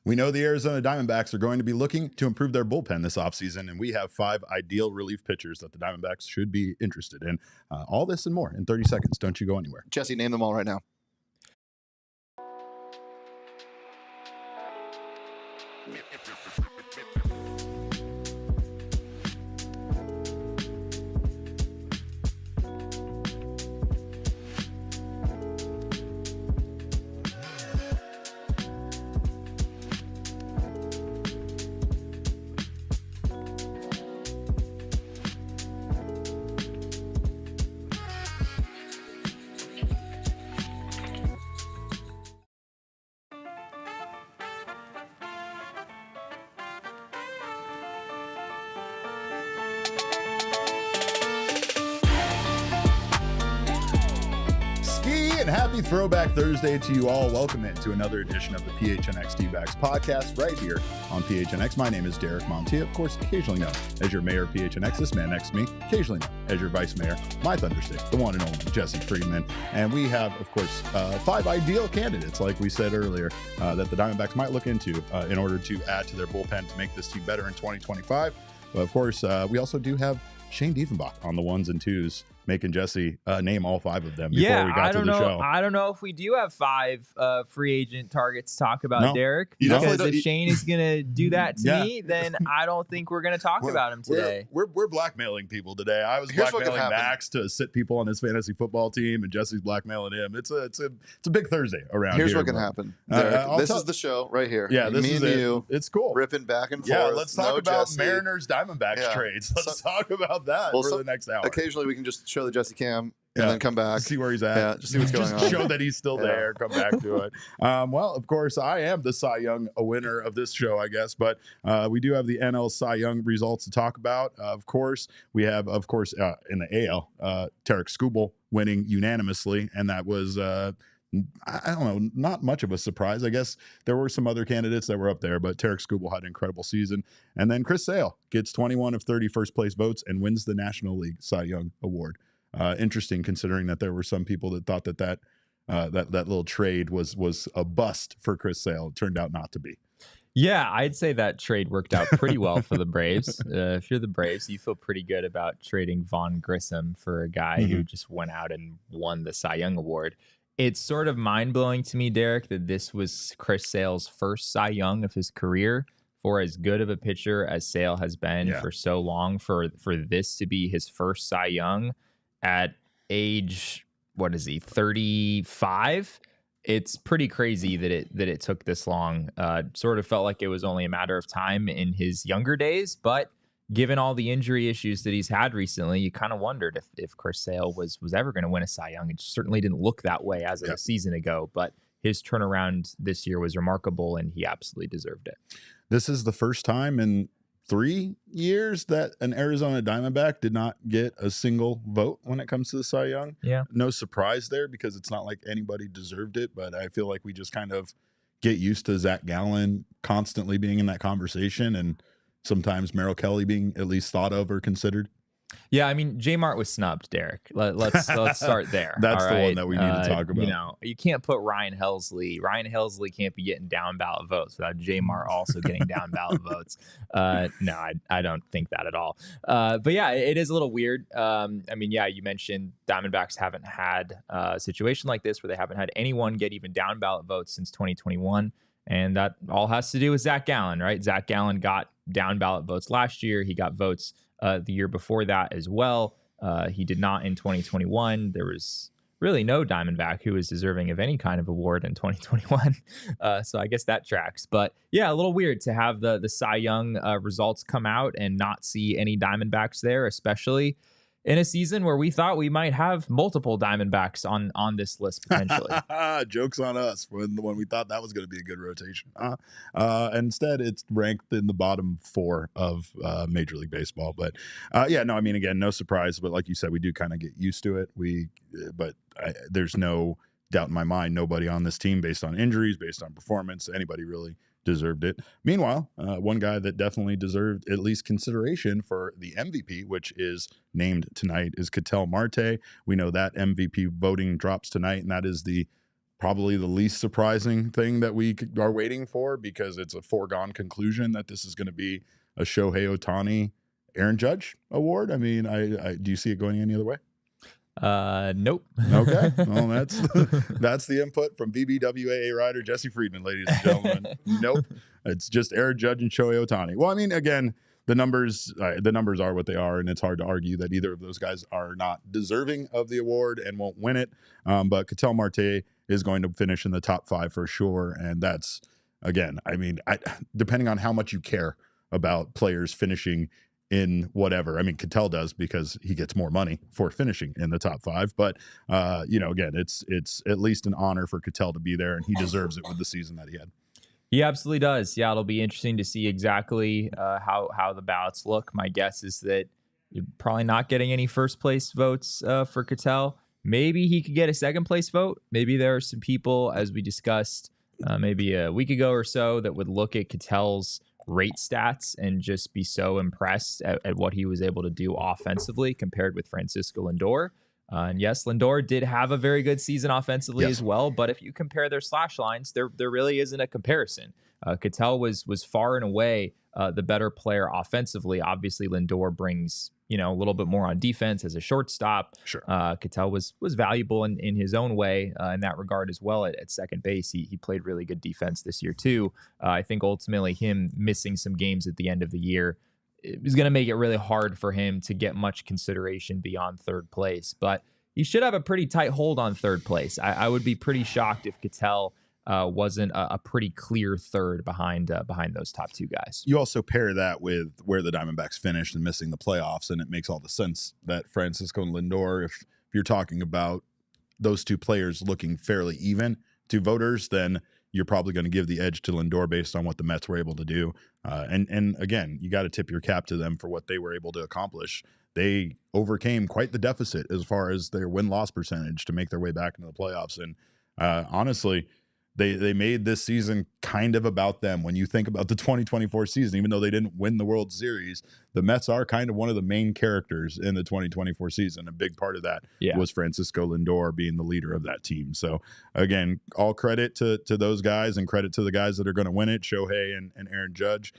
We know the Arizona Diamondbacks are going to be looking to improve their bullpen this offseason, and we have 5 ideal relief pitchers that the Diamondbacks should be interested in. All this and more in 30 seconds. Don't you go anywhere. Jesse, name them all right now. And happy Throwback Thursday to you all. Welcome into another edition of the PHNX D-Backs podcast right here on PHNX. My name is Derek Montia, of course, occasionally known as your mayor of PHNX. This man next to me, occasionally known as your vice mayor, my thunderstick, the one and only Jesse Friedman. And we have, of course, 5 ideal candidates, like we said earlier, that the Diamondbacks might look into in order to add to their bullpen to make this team better in 2025. But of course, we also do have Shane Diefenbach on the 1s and 2s, making Jesse name all 5 of them before we got to the show. I don't know if we do have 5 free agent targets to talk about, Derek. You because if Shane is going to do that to me, then I don't think we're going to talk about him today. We're blackmailing people today. I was blackmailing Max to sit people on his fantasy football team, and Jesse's blackmailing him. It's a big Thursday around here. Here's what can happen, Derek. This is the show right here. Yeah, this me is and it. you. It's cool. Ripping back and forth. Yeah, let's talk about Jesse. Mariners Diamondbacks trades. Let's talk about that for the next hour. Occasionally, we can just show the Jesse cam. And then come back. See where he's at. Yeah, just see what's going on. Show that he's still there. Come back to it. Well, of course, I am the Cy Young winner of this show, I guess. But we do have the NL Cy Young results to talk about. Of course, we have, in the AL, Tarek Skubal winning unanimously. And that was, I don't know, not much of a surprise. I guess there were some other candidates that were up there, but Tarek Skubal had an incredible season. And then Chris Sale gets 21 of 30 first place votes and wins the National League Cy Young Award. Interesting, considering that there were some people that thought that little trade was a bust for Chris Sale. It turned out not to be. Yeah, I'd say that trade worked out pretty well for the Braves. If you're the Braves, you feel pretty good about trading Vaughn Grissom for a guy who just went out and won the Cy Young Award. It's sort of mind-blowing to me, Derek, that this was Chris Sale's first Cy Young of his career. For as good of a pitcher as Sale has been for so long, for this to be his first Cy Young at age, 35? It's pretty crazy that it took this long. Sort of felt like it was only a matter of time in his younger days, but given all the injury issues that he's had recently, you kind of wondered if Chris Sale was ever going to win a Cy Young. It certainly didn't look that way as of a season ago, but his turnaround this year was remarkable, and he absolutely deserved it. This is the first time in 3 years that an Arizona Diamondback did not get a single vote when it comes to the Cy Young. Yeah. No surprise there, because it's not like anybody deserved it, but I feel like we just kind of get used to Zach Gallen constantly being in that conversation, and sometimes Merrill Kelly being at least thought of or considered. Yeah, I mean, J Mart was snubbed, Derek. Let's start there. That's the one that we need to talk about. You know, you can't put Ryan Helsley. Ryan Helsley can't be getting down ballot votes without J Mart also getting down ballot votes. No, I don't think that at all. But yeah, it is a little weird. I mean, yeah, you mentioned Diamondbacks haven't had a situation like this where they haven't had anyone get even down ballot votes since 2021. And that all has to do with Zach Gallen, right? Zach Gallen got down ballot votes last year. He got votes the year before that as well. He did not in 2021. There was really no Diamondback who was deserving of any kind of award in 2021. So I guess that tracks. But yeah, a little weird to have the Cy Young results come out and not see any Diamondbacks there, especially in a season where we thought we might have multiple Diamondbacks on this list potentially. Joke's on us when we thought that was going to be a good rotation. Instead, it's ranked in the bottom 4 of Major League Baseball. But yeah, no, I mean, again, no surprise. But like you said, we do kind of get used to it. There's no doubt in my mind, nobody on this team, based on injuries, based on performance, anybody really deserved it. Meanwhile, one guy that definitely deserved at least consideration for the MVP, which is named tonight, is Ketel Marte. We know that MVP voting drops tonight, and that is the probably the least surprising thing that we are waiting for, because it's a foregone conclusion that this is going to be a Shohei Ohtani Aaron Judge award. I mean, I do you see it going any other way? Nope. Okay. Well, that's the input from BBWAA rider Jesse Friedman, ladies and gentlemen. Nope. It's just Aaron Judge and Shohei Ohtani. Well, I mean, again, the numbers are what they are, and it's hard to argue that either of those guys are not deserving of the award and won't win it. But Ketel Marte is going to finish in the top 5 for sure, and that's, again, I mean, depending on how much you care about players finishing in whatever. I mean, Ketel does, because he gets more money for finishing in the top 5. But again, it's at least an honor for Ketel to be there, and he deserves it with the season that he had. He absolutely does. Yeah, it'll be interesting to see exactly how the ballots look. My guess is that you're probably not getting any first place votes for Ketel. Maybe he could get a second place vote. Maybe there are some people, as we discussed maybe a week ago or so, that would look at Ketel's rate stats and just be so impressed at what he was able to do offensively compared with Francisco Lindor. And yes, Lindor did have a very good season offensively as well, but if you compare their slash lines, there really isn't a comparison. Ketel was far and away the better player offensively. Obviously, Lindor brings a little bit more on defense as a shortstop. Sure. Ketel was valuable in his own way in that regard as well. At second base, he played really good defense this year too. I think ultimately him missing some games at the end of the year is going to make it really hard for him to get much consideration beyond third place. But he should have a pretty tight hold on third place. I would be pretty shocked if Ketel wasn't a pretty clear third behind those top 2 guys. You also pair that with where the Diamondbacks finished and missing the playoffs, and it makes all the sense that Francisco and Lindor, if you're talking about those 2 players looking fairly even to voters, then you're probably going to give the edge to Lindor based on what the Mets were able to do. And again, you got to tip your cap to them for what they were able to accomplish. They overcame quite the deficit as far as their win-loss percentage to make their way back into the playoffs. And honestly, they made this season kind of about them. When you think about the 2024 season, even though they didn't win the World Series, the Mets are kind of one of the main characters in the 2024 season. A big part of that was Francisco Lindor being the leader of that team. So again, all credit to those guys, and credit to the guys that are going to win it, Shohei and Aaron Judge.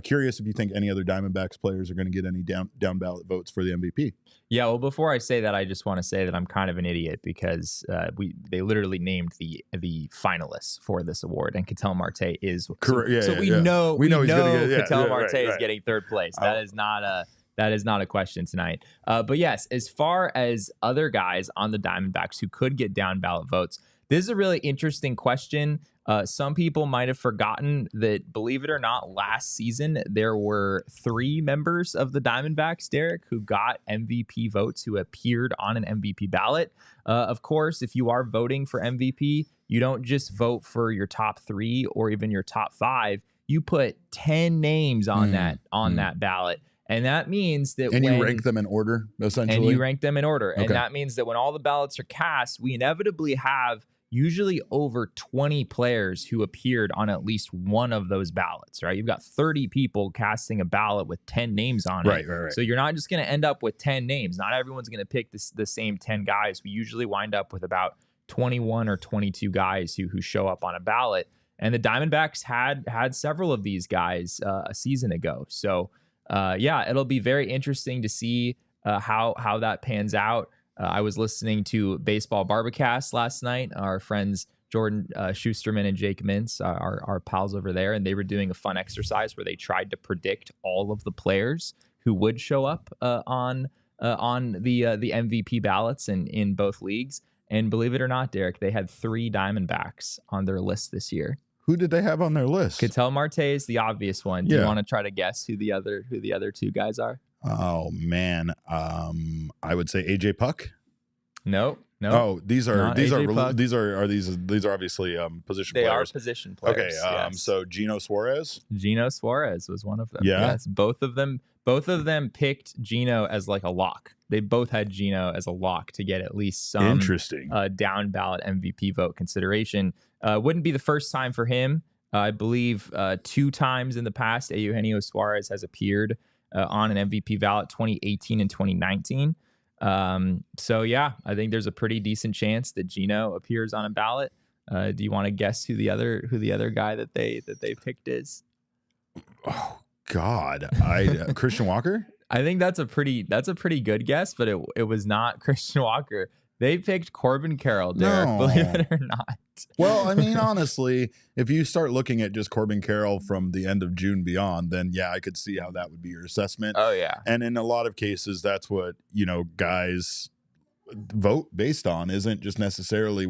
Curious if you think any other Diamondbacks players are going to get any down ballot votes for the MVP. Yeah, well, before I say that, I just want to say that I'm kind of an idiot, because they literally named the finalists for this award, and Ketel Marte is correct. Yeah, so we know he's going to get Ketel Marte is getting third place. That is not a question tonight. But yes, as far as other guys on the Diamondbacks who could get down ballot votes, this is a really interesting question. Some people might have forgotten that, believe it or not, last season there were 3 members of the Diamondbacks, Derek, who got MVP votes, who appeared on an MVP ballot. Of course, if you are voting for MVP, you don't just vote for your top 3 or even your top 5. You put 10 names on that ballot. And that means that you rank them in order, essentially. And you rank them in order. Okay. And that means that when all the ballots are cast, we inevitably have usually over 20 players who appeared on at least one of those ballots, right? You've got 30 people casting a ballot with 10 names on it. Right. So you're not just going to end up with 10 names. Not everyone's going to pick the same 10 guys. We usually wind up with about 21 or 22 guys who show up on a ballot. And the Diamondbacks had several of these guys a season ago. So it'll be very interesting to see how that pans out. I was listening to Baseball Barbacast last night. Our friends Jordan Schusterman and Jake Mintz, our pals over there, and they were doing a fun exercise where they tried to predict all of the players who would show up on the MVP ballots in both leagues. And believe it or not, Derek, they had 3 Diamondbacks on their list this year. Who did they have on their list? Ketel Marte is the obvious one. Do you want to try to guess who the other 2 guys are? Oh man, I would say AJ Puck. No. Oh, these are obviously position players. They are position players. Okay, yes. So Gino Suarez. Gino Suarez was one of them. Yeah. Yes, both of them picked Gino as like a lock. They both had Gino as a lock to get at least some interesting down ballot MVP vote consideration. Wouldn't be the first time for him. I believe 2 times in the past, Eugenio Suarez has appeared on an MVP ballot, 2018 and 2019. I think there's a pretty decent chance that Gino appears on a ballot. Do you want to guess who the other guy that they picked is? Oh God, Christian Walker. I think that's a pretty good guess, but it was not Christian Walker. They picked Corbin Carroll, Derek, believe it or not. Well, I mean, honestly, if you start looking at just Corbin Carroll from the end of June beyond, then yeah, I could see how that would be your assessment. Oh yeah. And in a lot of cases, that's what, guys vote based on, isn't just necessarily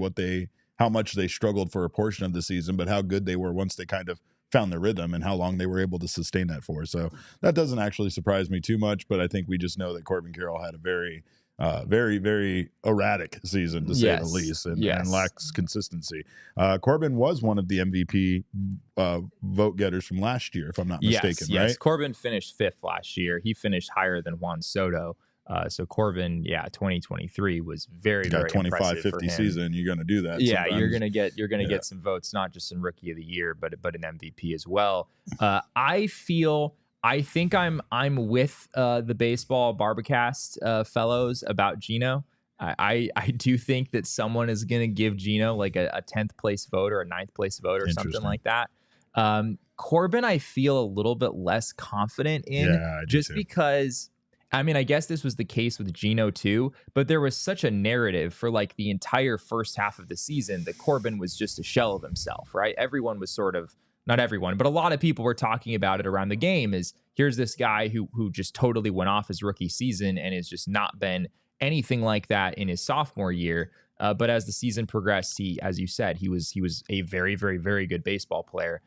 how much they struggled for a portion of the season, but how good they were once they kind of found their rhythm and how long they were able to sustain that for. So that doesn't actually surprise me too much, but I think we just know that Corbin Carroll had a very, very erratic season, to say the least, and lacks consistency. Corbin was one of the MVP vote getters from last year, if I'm not mistaken, right? Yes, Corbin finished 5th last year. He finished higher than Juan Soto. So Corbin, 2023 was very, very 25, 50 season. You're going to do that. Yeah, sometimes. you're gonna get some votes, not just in Rookie of the Year, but an MVP as well. I think I'm with the baseball Barbacast fellows about Gino. I do think that someone is gonna give Gino like a 10th place vote or a 9th place vote or something like that. Corbin, I feel a little bit less confident in, just because. I mean, I guess this was the case with Gino too, but there was such a narrative for like the entire first half of the season that Corbin was just a shell of himself, right? Everyone was not everyone, but a lot of people were talking about it around the game is here's this guy who just totally went off his rookie season and has just not been anything like that in his sophomore year. But as the season progressed, as you said, he was a very, very, very good baseball player.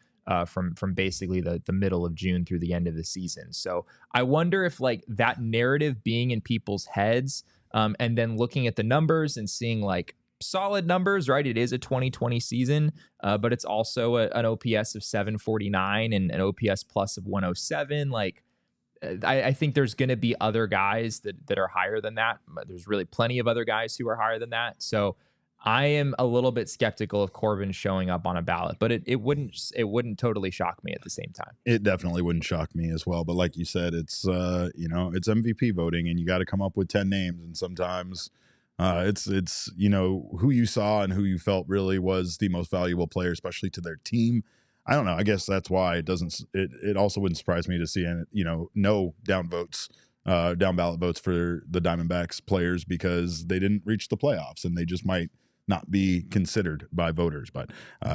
From basically the middle of June through the end of the season. So I wonder if like that narrative being in people's heads and then looking at the numbers and seeing like solid numbers, right? It is a 2020 season, but it's also an OPS of 749 and an OPS plus of 107. Like I think there's going to be other guys that are higher than that. There's really plenty of other guys who are higher than that. So I am a little bit skeptical of Corbin showing up on a ballot, but it wouldn't totally shock me at the same time. It definitely wouldn't shock me as well. But like you said, it's it's MVP voting, and you got to come up with 10 names, and sometimes it's who you saw and who you felt really was the most valuable player, especially to their team. I don't know. I guess that's why it also wouldn't surprise me to see no down ballot votes for the Diamondbacks players because they didn't reach the playoffs and they just might not be considered by voters. But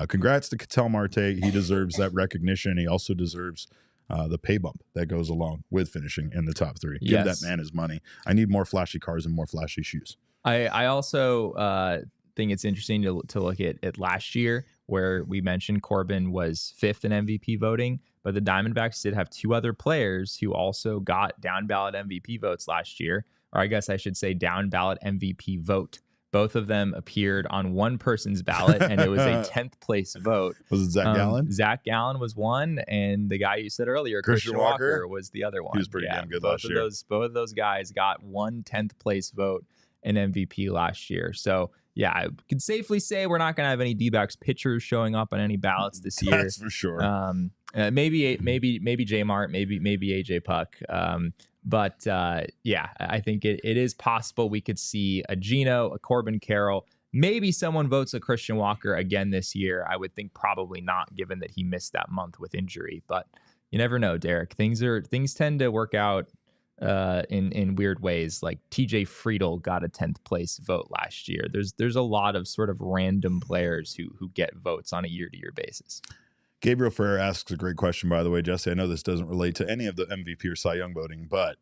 congrats to Ketel Marte. He deserves that recognition. He also deserves the pay bump that goes along with finishing in the top 3. Give that man his money. I need more flashy cars and more flashy shoes. I also think it's interesting to look at last year where we mentioned Corbin was 5th in MVP voting, but the Diamondbacks did have 2 other players who also got down ballot MVP votes last year, or I guess I should say down ballot MVP vote. Both of them appeared on one person's ballot, and it was a 10th place vote. Was it Zach Gallen? Zach Gallen was one, and the guy you said earlier, Christian Walker, was the other one. He was pretty damn good last year. Both of those guys got 1 10th place vote in MVP last year. So, yeah, I can safely say we're not going to have any D-backs pitchers showing up on any ballots this year. That's for sure. Maybe J Mart, maybe AJ Puck. But I think it is possible we could see a Gino, a Corbin Carroll. Maybe someone votes a Christian Walker again this year. I would think probably not, given that he missed that month with injury. But you never know, Derek. Things tend to work out in weird ways. Like TJ Friedl got a 10th place vote last year. There's a lot of sort of random players who get votes on a year-to-year basis. Gabriel Ferrer asks a great question, by the way, Jesse. I know this doesn't relate to any of the MVP or Cy Young voting, but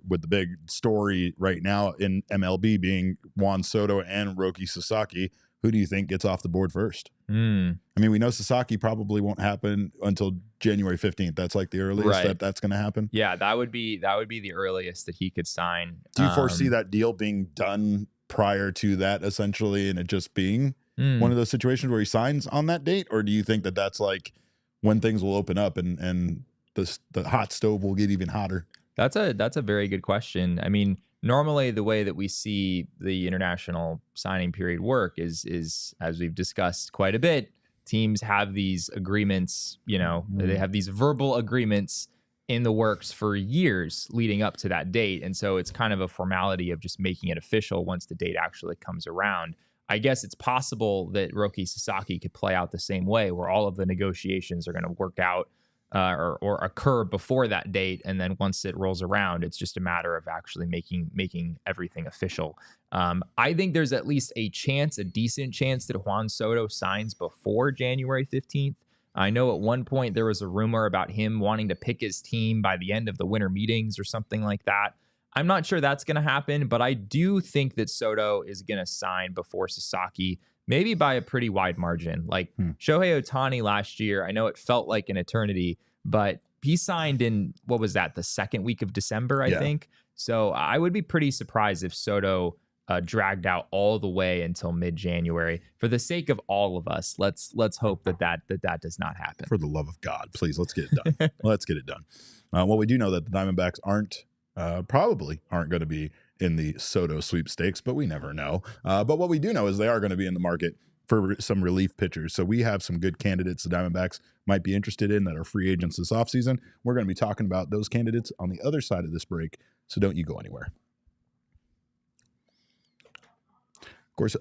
with the big story right now in MLB being Juan Soto and Roki Sasaki, who do you think gets off the board first? I mean, we know Sasaki probably won't happen until January 15th. That's like the earliest that's going to happen. Yeah, that would be the earliest that he could sign. Do you foresee that deal being done prior to that, essentially, and it just being one of those situations where he signs on that date? Or do you think that that's like when things will open up and the hot stove will get even hotter? That's a very good question. I mean, normally the way that we see the international signing period work is as we've discussed quite a bit, teams have these agreements, they have these verbal agreements in the works for years leading up to that date. And so it's kind of a formality of just making it official once the date actually comes around. I guess it's possible that Roki Sasaki could play out the same way, where all of the negotiations are going to work out or occur before that date, and then once it rolls around, it's just a matter of actually making everything official. I think there's at least a decent chance that Juan Soto signs before January 15th. I know at one point there was a rumor about him wanting to pick his team by the end of the winter meetings or something like that. I'm not sure that's going to happen, but I do think that Soto is going to sign before Sasaki, maybe by a pretty wide margin. Like Shohei Ohtani last year, I know it felt like an eternity, but he signed in, what was that, the second week of December, I think. So I would be pretty surprised if Soto dragged out all the way until mid-January. For the sake of all of us, let's hope that does not happen. For the love of God, please, let's get it done. Let's get it done. Well, we do know that the Diamondbacks probably aren't going to be in the Soto sweepstakes, but we never know. But what we do know is they are going to be in the market for some relief pitchers. So we have some good candidates the Diamondbacks might be interested in that are free agents this offseason. We're going to be talking about those candidates on the other side of this break, so don't you go anywhere. Of course,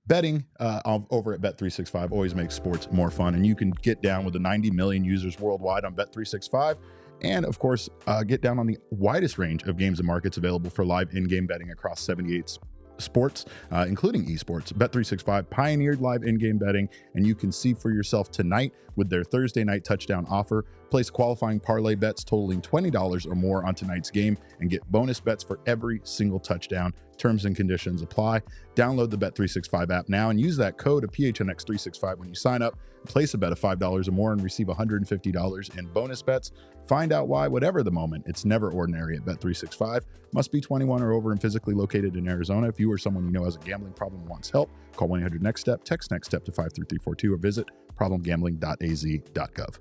betting over at Bet365 always makes sports more fun, and you can get down with the 90 million users worldwide on Bet365. And, of course, get down on the widest range of games and markets available for live in-game betting across 78 sports, including esports. Bet365 pioneered live in-game betting, and you can see for yourself tonight with their Thursday night touchdown offer. Place qualifying parlay bets totaling $20 or more on tonight's game and get bonus bets for every single touchdown. Terms and conditions apply. Download the Bet365 app now and use that code of PHNX365 when you sign up. Place a bet of $5 or more and receive $150 in bonus bets. Find out why, whatever the moment, it's never ordinary at Bet365. Must be 21 or over and physically located in Arizona. If you or someone you know has a gambling problem and wants help, call 1-800-NEXT-STEP, text NEXT STEP to 53342, or visit problemgambling.az.gov.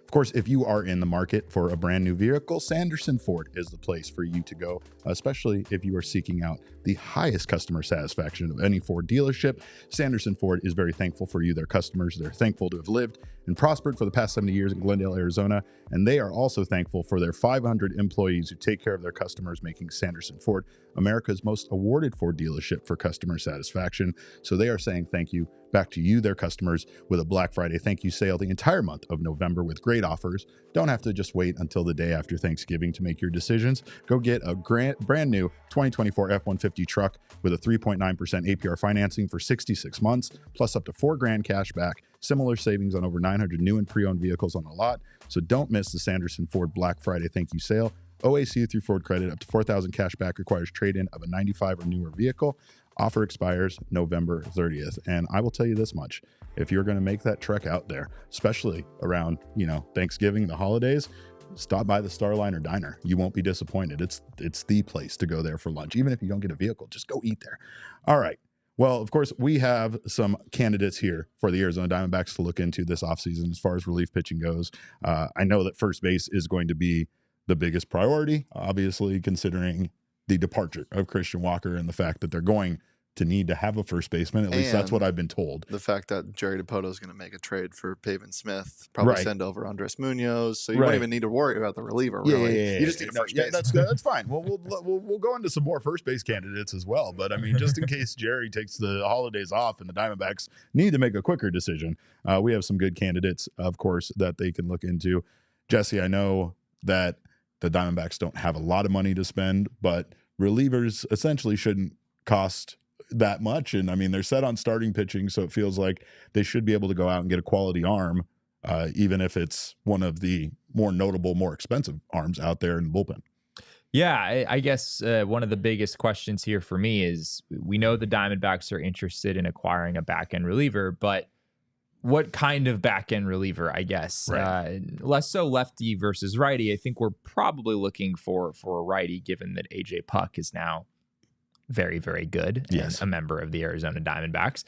Of course, if you are in the market for a brand new vehicle, Sanderson Ford is the place for you to go, especially if you are seeking out the highest customer satisfaction of any Ford dealership. Sanderson Ford is very thankful for you, their customers. They're thankful to have lived and prospered for the past 70 years in Glendale, Arizona. And they are also thankful for their 500 employees who take care of their customers, making Sanderson Ford America's most awarded Ford dealership for customer satisfaction. So they are saying thank you back to you, their customers, with a Black Friday thank you sale the entire month of November with great offers. Don't have to just wait until the day after Thanksgiving to make your decisions. Go get a brand new 2024 F-150 truck with a 3.9% APR financing for 66 months, plus up to $4,000 cash back. Similar savings on over 900 new and pre-owned vehicles on the lot. So don't miss the Sanderson Ford Black Friday thank you sale. OAC through Ford credit up to $4,000 cash back, requires trade-in of a 95 or newer vehicle. Offer expires November 30th. And I will tell you this much: if you're going to make that trek out there, especially around, Thanksgiving, the holidays, stop by the Starliner Diner. You won't be disappointed. It's the place to go there for lunch. Even if you don't get a vehicle, just go eat there. All right. Well, of course, we have some candidates here for the Arizona Diamondbacks to look into this offseason as far as relief pitching goes. I know that first base is going to be the biggest priority, obviously, considering the departure of Christian Walker and the fact that they're going to need to have a first baseman. At least that's what I've been told. The fact that Jerry Dipoto is going to make a trade for Pavin Smith, probably send over Andres Munoz, so you don't even need to worry about the reliever. Really, you just need a first base. That's fine. We'll go into some more first base candidates as well. But I mean, just in case Jerry takes the holidays off and the Diamondbacks need to make a quicker decision, we have some good candidates, of course, that they can look into. Jesse, I know that the Diamondbacks don't have a lot of money to spend, but relievers essentially shouldn't cost that much. And I mean, they're set on starting pitching, so it feels like they should be able to go out and get a quality arm, even if it's one of the more notable, more expensive arms out there in the bullpen. Yeah, I guess one of the biggest questions here for me is, we know the Diamondbacks are interested in acquiring a back-end reliever, but what kind of back-end reliever, I guess? Right. Less so lefty versus righty. I think we're probably looking for a righty, given that AJ Puck is now very, very good. Yes. And a member of the Arizona Diamondbacks.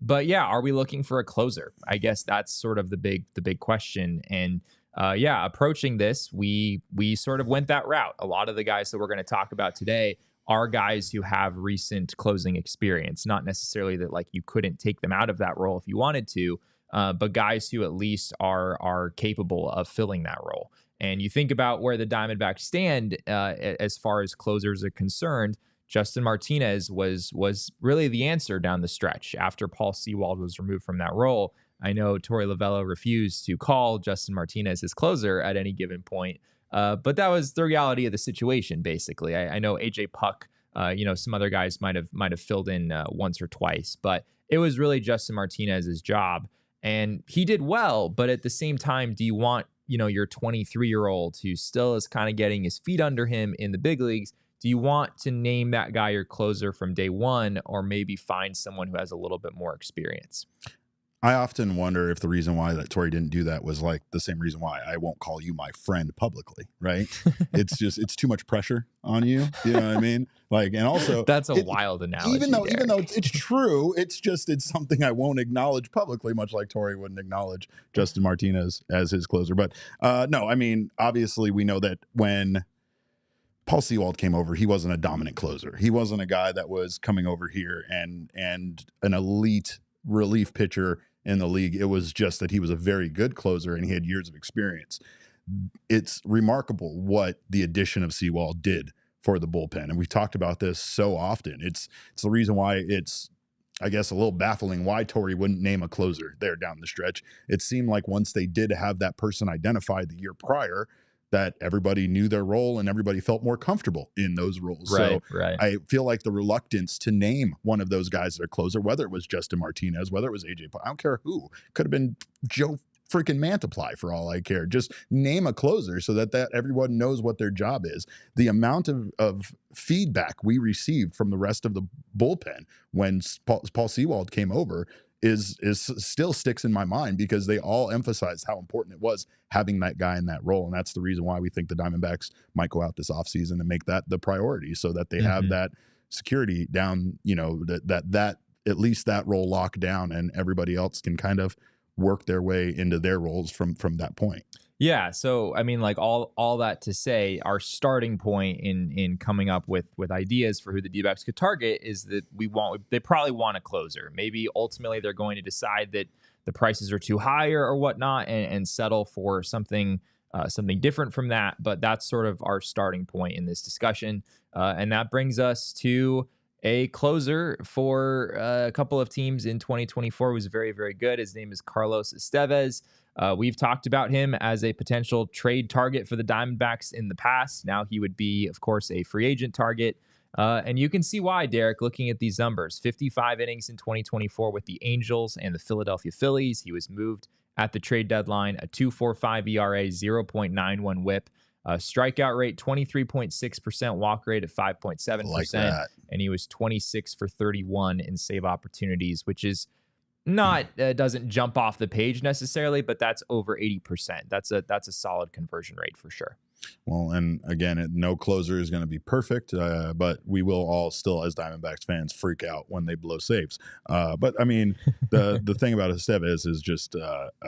But yeah, are we looking for a closer? I guess that's sort of the big question. And approaching this, we sort of went that route. A lot of the guys that we're going to talk about today are guys who have recent closing experience. Not necessarily that like you couldn't take them out of that role if you wanted to, but guys who at least are capable of filling that role. And you think about where the Diamondbacks stand as far as closers are concerned. Justin Martinez was really the answer down the stretch after Paul Sewald was removed from that role. I know Torey Lovullo refused to call Justin Martinez his closer at any given point, but that was the reality of the situation. Basically, I know AJ Puck, some other guys might have filled in once or twice, but it was really Justin Martinez's job, and he did well. But at the same time, do you want your 23-year-old who still is kind of getting his feet under him in the big leagues? Do you want to name that guy your closer from day one, or maybe find someone who has a little bit more experience? I often wonder if the reason why that Torey didn't do that was like the same reason why I won't call you my friend publicly, right? It's too much pressure on you. You know what I mean? Like, and also that's a wild analogy. Even though it's true, it's something I won't acknowledge publicly, much like Torey wouldn't acknowledge Justin Martinez as his closer. But no, I mean, obviously we know that when Paul Sewald came over, he wasn't a dominant closer. He wasn't a guy that was coming over here and an elite relief pitcher in the league. It was just that he was a very good closer and he had years of experience. It's remarkable what the addition of Sewald did for the bullpen. And we've talked about this so often. It's the reason why it's, I guess, a little baffling why Torey wouldn't name a closer there down the stretch. It seemed like once they did have that person identified the year prior, that everybody knew their role and everybody felt more comfortable in those roles. Right. I feel like the reluctance to name one of those guys as a closer, whether it was Justin Martinez, whether it was AJ, I don't care who, could have been Joe freaking Mantiply for all I care. Just name a closer so that everyone knows what their job is. The amount of feedback we received from the rest of the bullpen when Paul Sewald came over is still sticks in my mind, because they all emphasized how important it was having that guy in that role. And that's the reason why we think the Diamondbacks might go out this offseason and make that the priority, so that they have that security down, that at least that role locked down, and everybody else can kind of work their way into their roles from that point. Yeah, so I mean, like all that to say, our starting point in coming up with ideas for who the D-backs could target is that they probably want a closer. Maybe ultimately they're going to decide that the prices are too high or whatnot, and settle for something different from that. But that's sort of our starting point in this discussion, and that brings us to a closer for a couple of teams in 2024 who was very, very good. His name is Carlos Estevez. We've talked about him as a potential trade target for the Diamondbacks in the past. Now he would be, of course, a free agent target. And you can see why, Derek, looking at these numbers. 55 innings in 2024 with the Angels and the Philadelphia Phillies. He was moved at the trade deadline, a 2.45 ERA, 0.91 whip. Strikeout rate, 23.6%, walk rate at 5.7%. Like and he was 26 for 31 in save opportunities, which is not doesn't jump off the page necessarily, but that's over 80%. That's a solid conversion rate for sure. Well, and again, no closer is going to be perfect, but we will all still, as Diamondbacks fans, freak out when they blow saves. But I mean, the thing about Estevez is just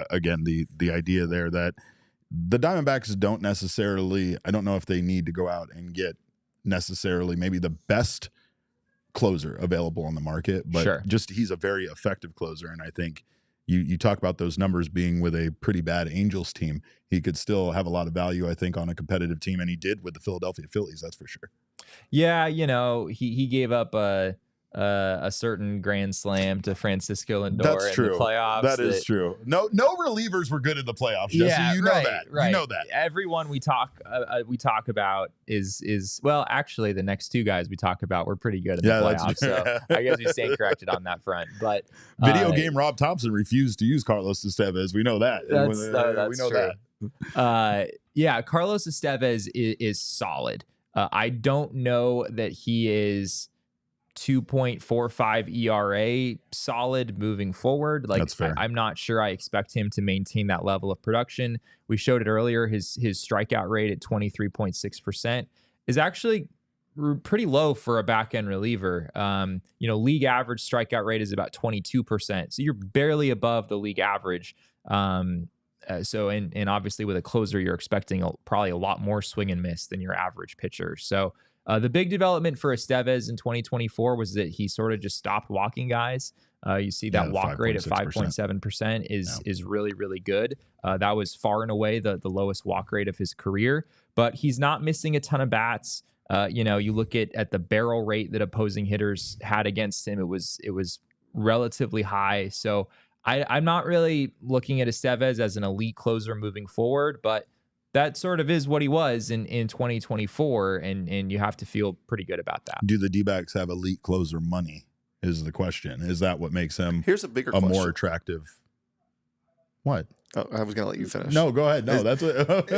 again the idea there that the Diamondbacks don't necessarily, I don't know if they need to go out and get necessarily maybe the best closer available on the market, but sure, just he's a very effective closer. And I think you talk about those numbers being with a pretty bad Angels team, he could still have a lot of value, I think, on a competitive team. And he did with the Philadelphia Phillies, that's for sure. Yeah, he gave up a certain grand slam to Francisco Lindor in the playoffs. That is true. No relievers were good in the playoffs. Jesse. Yeah, you know that. Right. You know that. Everyone we talk about is well, actually, the next two guys we talk about were pretty good in the playoffs. So I guess we stand corrected on that front. But video game Rob Thompson refused to use Carlos Estevez. We know that. That's we know true. That. Carlos Estevez is solid. I don't know that he is 2.45 ERA solid moving forward. Like, that's fair. I'm not sure I expect him to maintain that level of production. We showed it earlier. His strikeout rate at 23.6% is actually pretty low for a back end reliever. League average strikeout rate is about 22%. So you're barely above the league average. And obviously with a closer, you're expecting probably a lot more swing and miss than your average pitcher. So the big development for Estevez in 2024 was that he sort of just stopped walking guys. You see that walk rate at 5.7% is really, really good. That was far and away the lowest walk rate of his career, but he's not missing a ton of bats. You look at the barrel rate that opposing hitters had against him. It was relatively high. So I'm not really looking at Estevez as an elite closer moving forward, but that sort of is what he was in 2024, and you have to feel pretty good about that. Do the D-backs have elite closer money is the question. Is that what makes him Here's a bigger question. More attractive? What? Oh, I was going to let you finish. No, go ahead. No, that's what.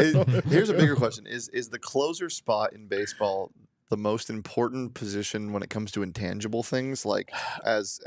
Here's a bigger question. Is the closer spot in baseball the most important position when it comes to intangible things, like as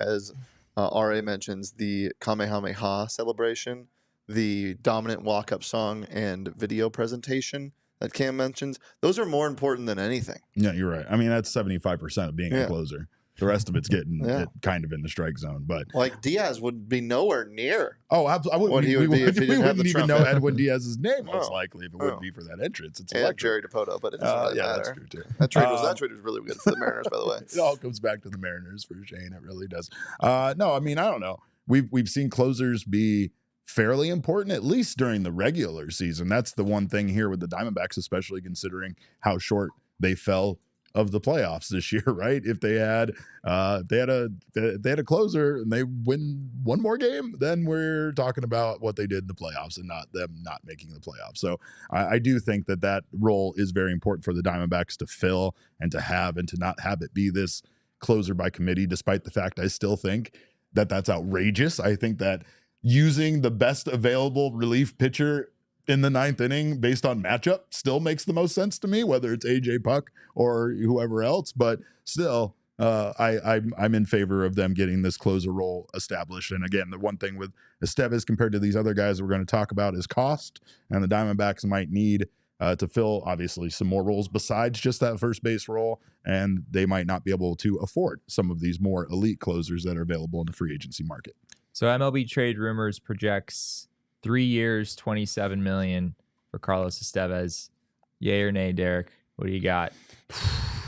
RA mentions, the Kamehameha celebration, the dominant walk-up song, and video presentation that Cam mentions? Those are more important than anything. Yeah, you're right. I mean, that's 75% of being a closer. The rest of it's getting kind of in the strike zone, but like Diaz would be nowhere near. Oh, absolutely. What he would be if he didn't have the even trumpet. know Edwin Diaz's name most likely if it wouldn't be for that entrance. It's electric. Jerry DiPoto, but it doesn't really matter. That's true too. That trade was really good for the Mariners, by the way. It all comes back to the Mariners for Shane. It really does. No, I mean, I don't know. We've seen closers be fairly important, at least during the regular season. That's the one thing here with the Diamondbacks, especially considering how short they fell of the playoffs this year, right? If they had a closer and they win one more game, then we're talking about what they did in the playoffs and not them not making the playoffs. So I do think that role is very important for the Diamondbacks to fill and to have, and to not have it be this closer by committee, despite the fact I still think that that's outrageous. I think that using the best available relief pitcher in the ninth inning based on matchup still makes the most sense to me, whether it's AJ Puck or whoever else. But still, I'm in favor of them getting this closer role established. And again, the one thing with Estevez compared to these other guys we're going to talk about is cost, and the Diamondbacks might need to fill obviously some more roles besides just that first base role, and they might not be able to afford some of these more elite closers that are available in the free agency market. So MLB Trade Rumors projects 3 years, $27 million for Carlos Estevez. Yay or nay, Derek? What do you got?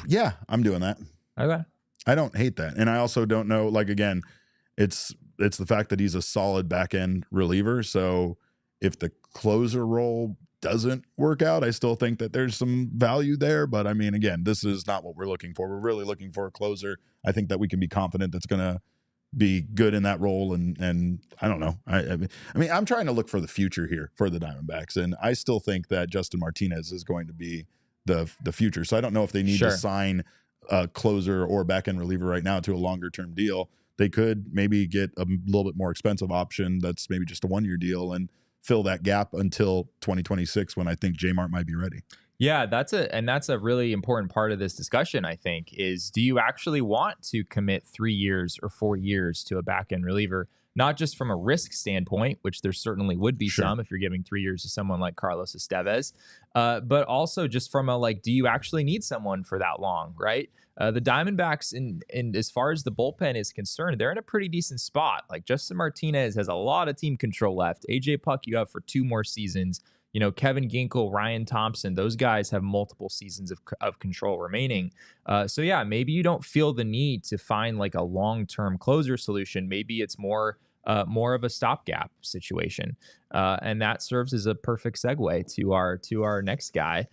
Yeah, I'm doing that. Okay. I don't hate that. And I also don't know, like, again, it's the fact that he's a solid back end reliever. So if the closer role doesn't work out, I still think that there's some value there. But I mean, again, this is not what we're looking for. We're really looking for a closer. I think that we can be confident that's going to be good in that role. And I don't know. I mean, I'm trying to look for the future here for the Diamondbacks. And I still think that Justin Martinez is going to be the future. So I don't know if they need to sign a closer or back end reliever right now to a longer term deal. They could maybe get a little bit more expensive option that's maybe just a 1-year deal and fill that gap until 2026 when I think J-Mart might be ready. Yeah, that's a really important part of this discussion, I think, is do you actually want to commit 3 years or 4 years to a back-end reliever, not just from a risk standpoint, which there certainly would be some if you're giving 3 years to someone like Carlos Estevez, but also just from a, like, do you actually need someone for that long, right? The Diamondbacks, in as far as the bullpen is concerned, they're in a pretty decent spot. Like, Justin Martinez has a lot of team control left. AJ Puck you have for 2 more seasons. You know, Kevin Ginkel, Ryan Thompson, those guys have multiple seasons of control remaining. So yeah, maybe you don't feel the need to find like a long-term closer solution. Maybe it's more of a stopgap situation. And that serves as a perfect segue to our next guy,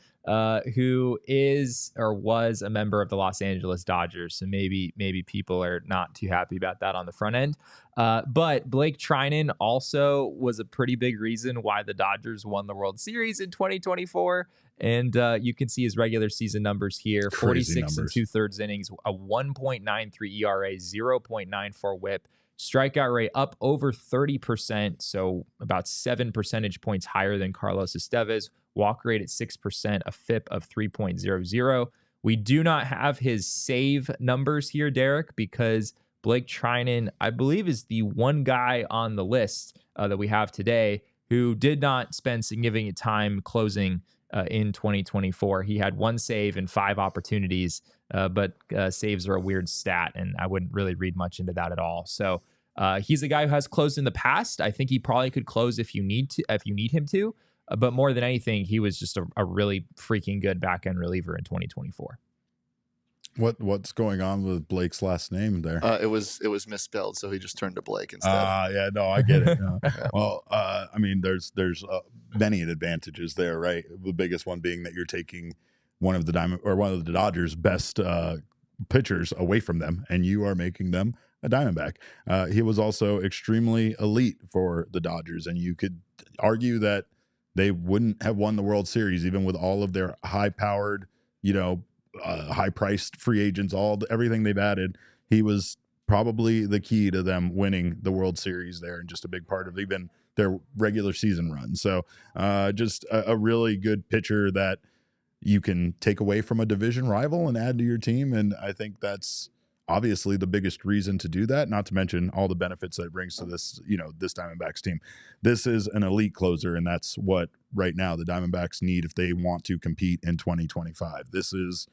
who is or was a member of the Los Angeles Dodgers. So maybe people are not too happy about that on the front end. But Blake Treinen also was a pretty big reason why the Dodgers won the World Series in 2024. And you can see his regular season numbers here: 46 and 2/3 innings, a 1.93 ERA, 0.94 WHIP. Strikeout rate up over 30%, so about 7 percentage points higher than Carlos Estevez. Walk rate at 6%, a FIP of 3.00. We do not have his save numbers here, Derek, because Blake Treinen, I believe, is the one guy on the list that we have today who did not spend significant time closing in 2024. He had 1 save and 5 opportunities, but saves are a weird stat, and I wouldn't really read much into that at all. So he's a guy who has closed in the past. I think he probably could close if you need him to. But more than anything, he was just a really freaking good back end reliever in 2024. What's going on with Blake's last name there? It was misspelled, so he just turned to Blake instead. Yeah, no, I get it. No. Well, I mean, there's many advantages there, right? The biggest one being that you're taking one of the Dodgers' best pitchers away from them, and you are making them a Diamondback. He was also extremely elite for the Dodgers, and you could argue that they wouldn't have won the World Series even with all of their high-powered, high-priced free agents, everything they've added. He was probably the key to them winning the World Series there, and just a big part of even their regular season run. So just a really good pitcher that you can take away from a division rival and add to your team. And I think that's obviously the biggest reason to do that, not to mention all the benefits that it brings to this, this Diamondbacks team. This is an elite closer, and that's what right now the Diamondbacks need if they want to compete in 2025. This is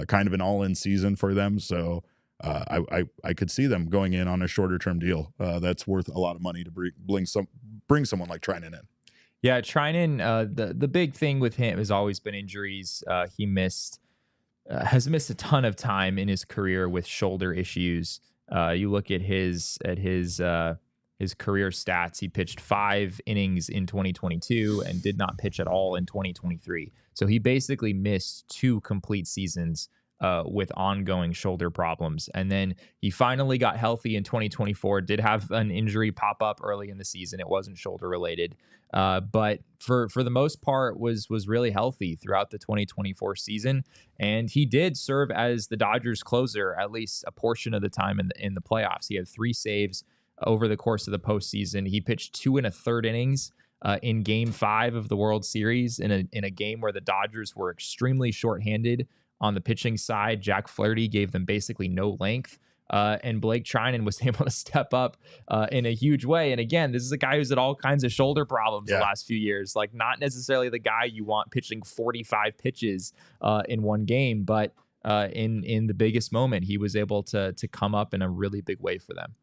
kind of an all-in season for them. So I could see them going in on a shorter-term deal that's worth a lot of money to bring someone like Treinen in. Yeah, Treinen, the big thing with him has always been injuries. He has missed a ton of time in his career with shoulder issues. You look at his career stats. He pitched 5 innings in 2022 and did not pitch at all in 2023. So he basically missed 2 complete seasons with ongoing shoulder problems. And then he finally got healthy in 2024, did have an injury pop up early in the season. It wasn't shoulder related, but for the most part was really healthy throughout the 2024 season. And he did serve as the Dodgers closer at least a portion of the time in the playoffs. He had 3 saves over the course of the postseason. He pitched 2 1/3 innings in Game 5 of the World Series in a game where the Dodgers were extremely shorthanded on the pitching side. Jack Flaherty gave them basically no length. And Blake Treinen was able to step up in a huge way. And again, this is a guy who's had all kinds of shoulder problems the last few years. Like, not necessarily the guy you want pitching 45 pitches in one game, but in the biggest moment, he was able to come up in a really big way for them.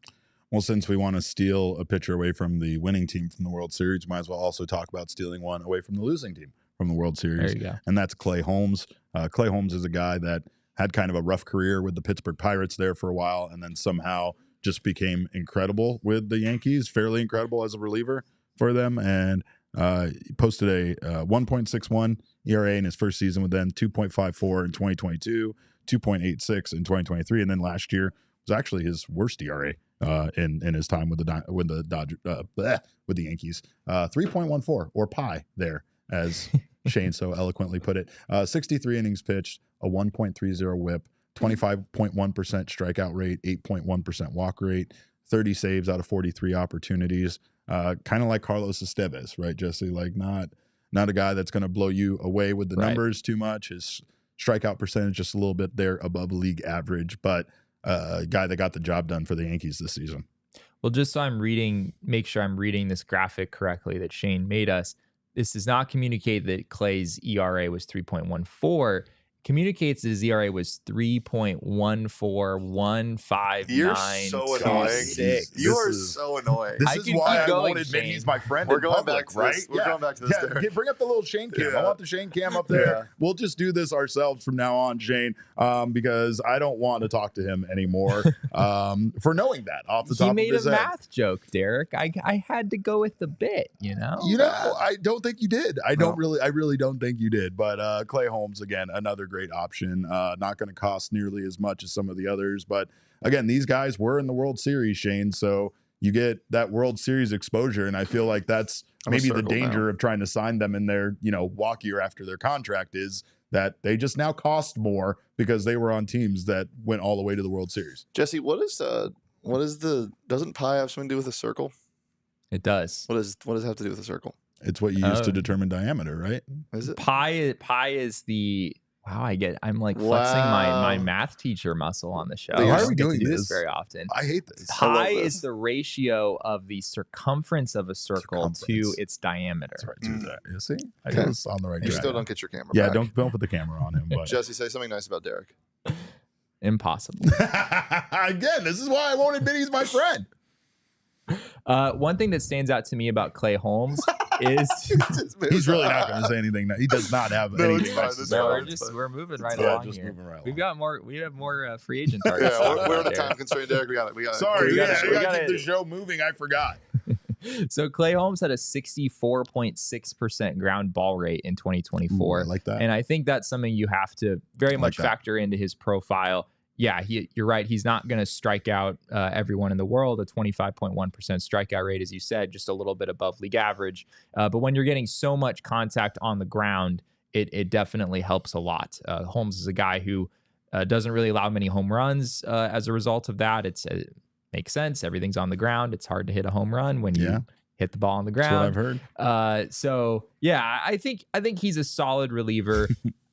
Well, since we want to steal a pitcher away from the winning team from the World Series, might as well also talk about stealing one away from the losing team from the World Series. There you go. And that's Clay Holmes. Clay Holmes is a guy that had kind of a rough career with the Pittsburgh Pirates there for a while, and then somehow just became incredible with the Yankees, fairly incredible as a reliever for them. And he posted a 1.61 ERA in his first season with them, 2.54 in 2022, 2.86 in 2023, and then last year was actually his worst ERA in his time with the Yankees. 3.14 or pi there, as Shane so eloquently put it. 63 innings pitched, a 1.30 whip, 25.1% strikeout rate, 8.1% walk rate, 30 saves out of 43 opportunities. Kind of like Carlos Estevez, right, Jesse? Like not a guy that's going to blow you away with the numbers too much. His strikeout percentage just a little bit there above league average, but a guy that got the job done for the Yankees this season. Well, just so make sure I'm reading this graphic correctly that Shane made us. This does not communicate that Clay's ERA was 3.14. Communicates that his ERA was 3.1415. You're so annoying. You are so annoying. This is why I won't admit he's my friend. We're going back to this. We're going back to this. Bring up the little Shane cam. I want the Shane cam up there. Yeah. We'll just do this ourselves from now on, Shane, because I don't want to talk to him anymore for knowing that off the top of his head. He made a math joke, Derek. I had to go with the bit, I don't think you did. I really don't think you did. But Clay Holmes, again, another great option. Not going to cost nearly as much as some of the others, but again, these guys were in the World Series, Shane, so you get that World Series exposure, and I feel like that's maybe the danger of trying to sign them in their walk year after their contract is that they just now cost more because they were on teams that went all the way to the World Series. Jesse, doesn't pi have something to do with a circle? It does. What does it have to do with a circle? It's what you use to determine diameter, right? Is it? Pi is the I'm like flexing my math teacher muscle on the show. Why are we doing this very often? I hate this. Pi is the ratio of the circumference of a circle to its diameter. That's right. Do that. You see? I was on the right track. You still don't get your camera back. Yeah, don't put the camera on him. But. Jesse, say something nice about Derek. Impossible. Again, this is why I won't admit he's my friend. One thing that stands out to me about Clay Holmes is he's really not going to say anything. He does not have anything nice to say. We're moving right along here. Moving right along. We have more free agent targets. We're on a time constraint, Derek. We got it. Sorry, we got to keep the show moving. I forgot. So Clay Holmes had a 64.6% ground ball rate in 2024. Ooh, I like that. And I think that's something you have to very much factor into his profile. Yeah, you're right. He's not going to strike out everyone in the world. A 25.1% strikeout rate, as you said, just a little bit above league average. But when you're getting so much contact on the ground, it definitely helps a lot. Holmes is a guy who doesn't really allow many home runs as a result of that. It makes sense. Everything's on the ground. It's hard to hit a home run when you hit the ball on the ground. That's what I've heard. So yeah, I think he's a solid reliever.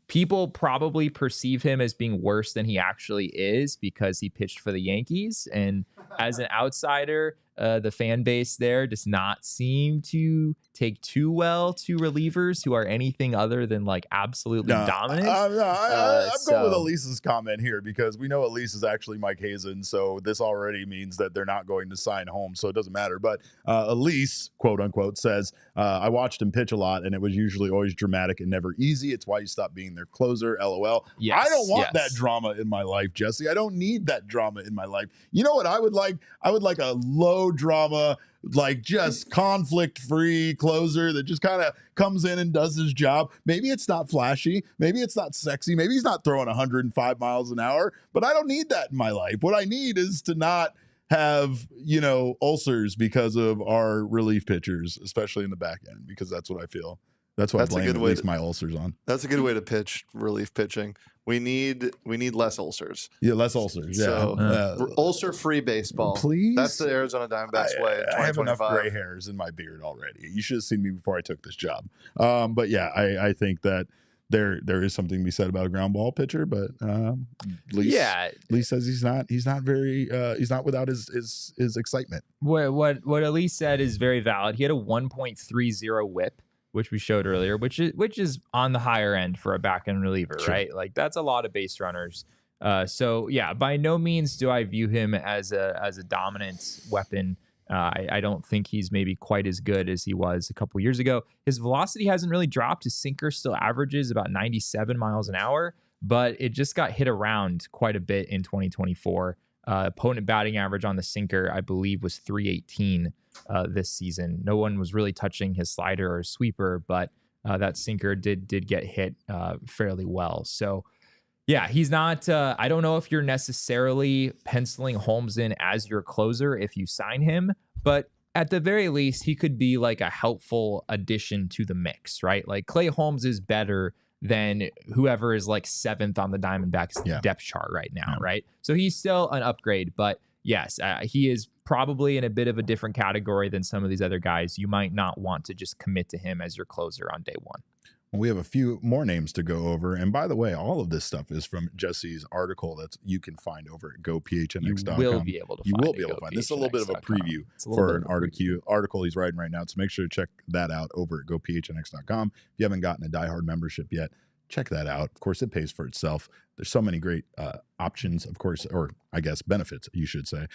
People probably perceive him as being worse than he actually is because he pitched for the Yankees. And as an outsider, the fan base there does not seem to take too well to relievers who are anything other than like absolutely dominant. I'm going with Elise's comment here because we know Elise is actually Mike Hazen. So this already means that they're not going to sign Holmes. So it doesn't matter. But Elise, quote unquote, says, I watched him pitch a lot and it was usually always dramatic and never easy. It's why you stopped being their closer. LOL. Yes, I don't want that drama in my life, Jesse. I don't need that drama in my life. You know what I would like? I would like a low drama, like just conflict-free closer that just kind of comes in and does his job. Maybe it's not flashy. Maybe it's not sexy. Maybe he's not throwing 105 miles an hour, but I don't need that in my life. What I need is to not have, ulcers because of our relief pitchers, especially in the back end, because that's what I feel. That's what I blame at least my ulcers on. That's a good way to pitch relief pitching. We need less ulcers. Yeah, less ulcers. Yeah. So ulcer-free baseball. Please. That's the Arizona Diamondbacks way in 2025. I have enough gray hairs in my beard already. You should have seen me before I took this job. But yeah, I think that there is something to be said about a ground ball pitcher, but Lee says he's not without his excitement. What Elise said is very valid. He had a 1.30 whip, which we showed earlier, which is on the higher end for a back end reliever, sure. Right? Like that's a lot of base runners. So yeah, by no means do I view him as a dominant weapon. I don't think he's maybe quite as good as he was a couple years ago. His velocity hasn't really dropped. His sinker still averages about 97 miles an hour, but it just got hit around quite a bit in 2024. Opponent batting average on the sinker, I believe, was 318 this season. No one was really touching his slider or sweeper, but that sinker did get hit fairly well. So yeah, he's not, I don't know if you're necessarily penciling Holmes in as your closer if you sign him, but at the very least, he could be like a helpful addition to the mix, right? Like Clay Holmes is better than whoever is like 7th on the Diamondbacks depth chart right now, right? So he's still an upgrade, but yes, he is probably in a bit of a different category than some of these other guys. You might not want to just commit to him as your closer on day one. We have a few more names to go over. And by the way, all of this stuff is from Jesse's article that you can find over at gophnx.com. You will be able to find This is a little bit of a preview for an article he's writing right now. So make sure to check that out over at gophnx.com. If you haven't gotten a diehard membership yet, check that out. Of course, it pays for itself. There's so many great options, of course, or I guess benefits, you should say.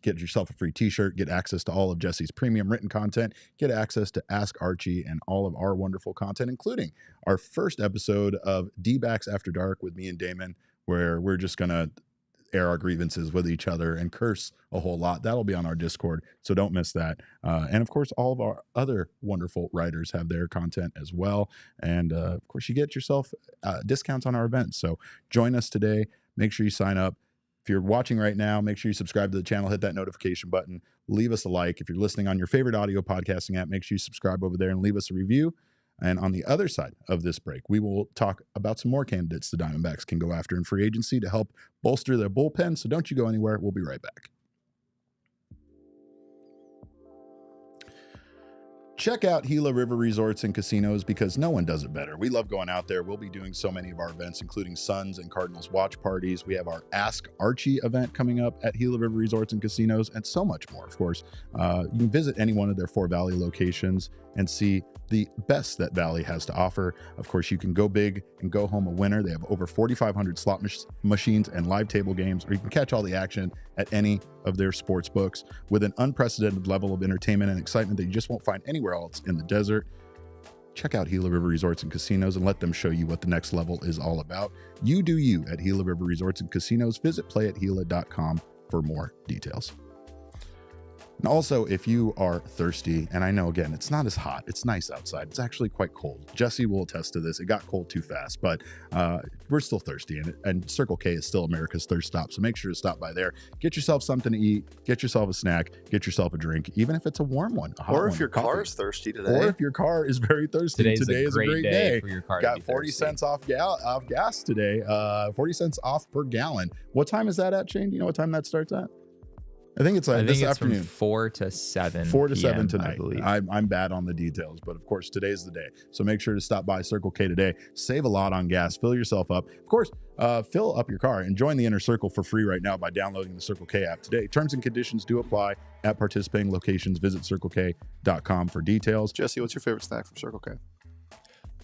Get yourself a free t-shirt, get access to all of Jesse's premium written content, get access to Ask Archie and all of our wonderful content, including our first episode of D-Backs After Dark with me and Damon, where we're just going to air our grievances with each other and curse a whole lot. That'll be on our Discord, so don't miss that. And of course, all of our other wonderful writers have their content as well. And of course, you get yourself discounts on our events. So join us today. Make sure you sign up. If you're watching right now, make sure you subscribe to the channel, hit that notification button, leave us a like. If you're listening on your favorite audio podcasting app, make sure you subscribe over there and leave us a review. And on the other side of this break, we will talk about some more candidates the Diamondbacks can go after in free agency to help bolster their bullpen. So don't you go anywhere. We'll be right back. Check out Gila River Resorts and Casinos because no one does it better. We love going out there. We'll be doing so many of our events, including Suns and Cardinals watch parties. We have our Ask Archie event coming up at Gila River Resorts and Casinos and so much more, of course. You can visit any one of their 4 Valley locations and see the best that Valley has to offer. Of course, you can go big and go home a winner. They have over 4,500 slot machines and live table games, or you can catch all the action at any of their sports books with an unprecedented level of entertainment and excitement that you just won't find anywhere else in the desert. Check out Gila River Resorts and Casinos and let them show you what the next level is all about. You do you at Gila River Resorts and Casinos. Visit playathila.com for more details. And also, if you are thirsty, and I know, again, it's not as hot, it's nice outside, it's actually quite cold. Jesse will attest to this. It got cold too fast, but we're still thirsty, and Circle K is still America's thirst stop. So make sure to stop by there. Get yourself something to eat, get yourself a snack, get yourself a drink, even if it's a warm one. Or if your car is thirsty today. Or if your car is very thirsty. Today is a great day for your car. Got 40 cents off gas today, 40 cents off per gallon. What time is that at, Shane? Do you know what time that starts at? I think it's this afternoon. From 4 to 7. 4 to 7 PM, tonight. I believe. I'm bad on the details, but of course, today's the day. So make sure to stop by Circle K today. Save a lot on gas. Fill yourself up. Of course, fill up your car and join the Inner Circle for free right now by downloading the Circle K app today. Terms and conditions do apply at participating locations. Visit CircleK.com for details. Jesse, what's your favorite snack from Circle K?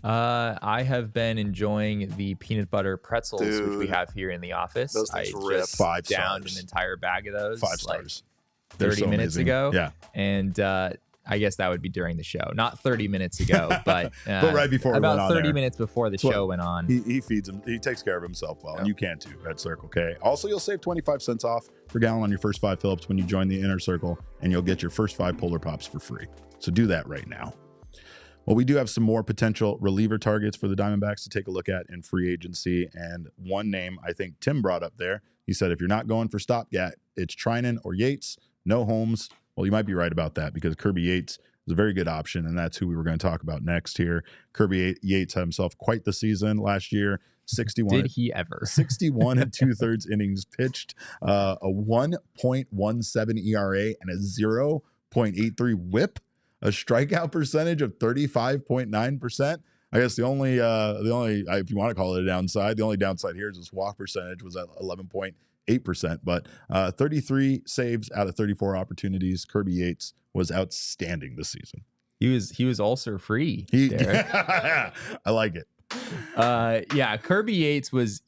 I have been enjoying the peanut butter pretzels, which we Dude, have here in the office. those I things rip. just 5 downed stars. an entire bag of those. 5 stars. Like They're 30 so minutes amazing. ago. Yeah. And I guess that would be during the show. Not 30 minutes ago, but, But right before we about went on 30 there. minutes before the Well, show went on. He feeds him. He takes care of himself well, and you can too at Circle K. Also, you'll save 25 cents off per gallon on your first 5 fill-ups when you join the Inner Circle, and you'll get your first 5 Polar Pops for free. So do that right now. Well, we do have some more potential reliever targets for the Diamondbacks to take a look at in free agency. And one name I think Tim brought up there, he said, if you're not going for stopgap, it's Treinen or Yates, no Holmes. Well, you might be right about that because Kirby Yates is a very good option, and that's who we were going to talk about next here. Kirby Yates had himself quite the season last year. 61. Did he ever? 61 and 2/3 innings pitched, a 1.17 ERA and a 0.83 WHIP, a strikeout percentage of 35.9%. I guess the only, if you want to call it a downside, the only downside here is his walk percentage was at 11.8%. But 33 saves out of 34 opportunities. Kirby Yates was outstanding this season. He was ulcer free. I like it. Yeah, Kirby Yates was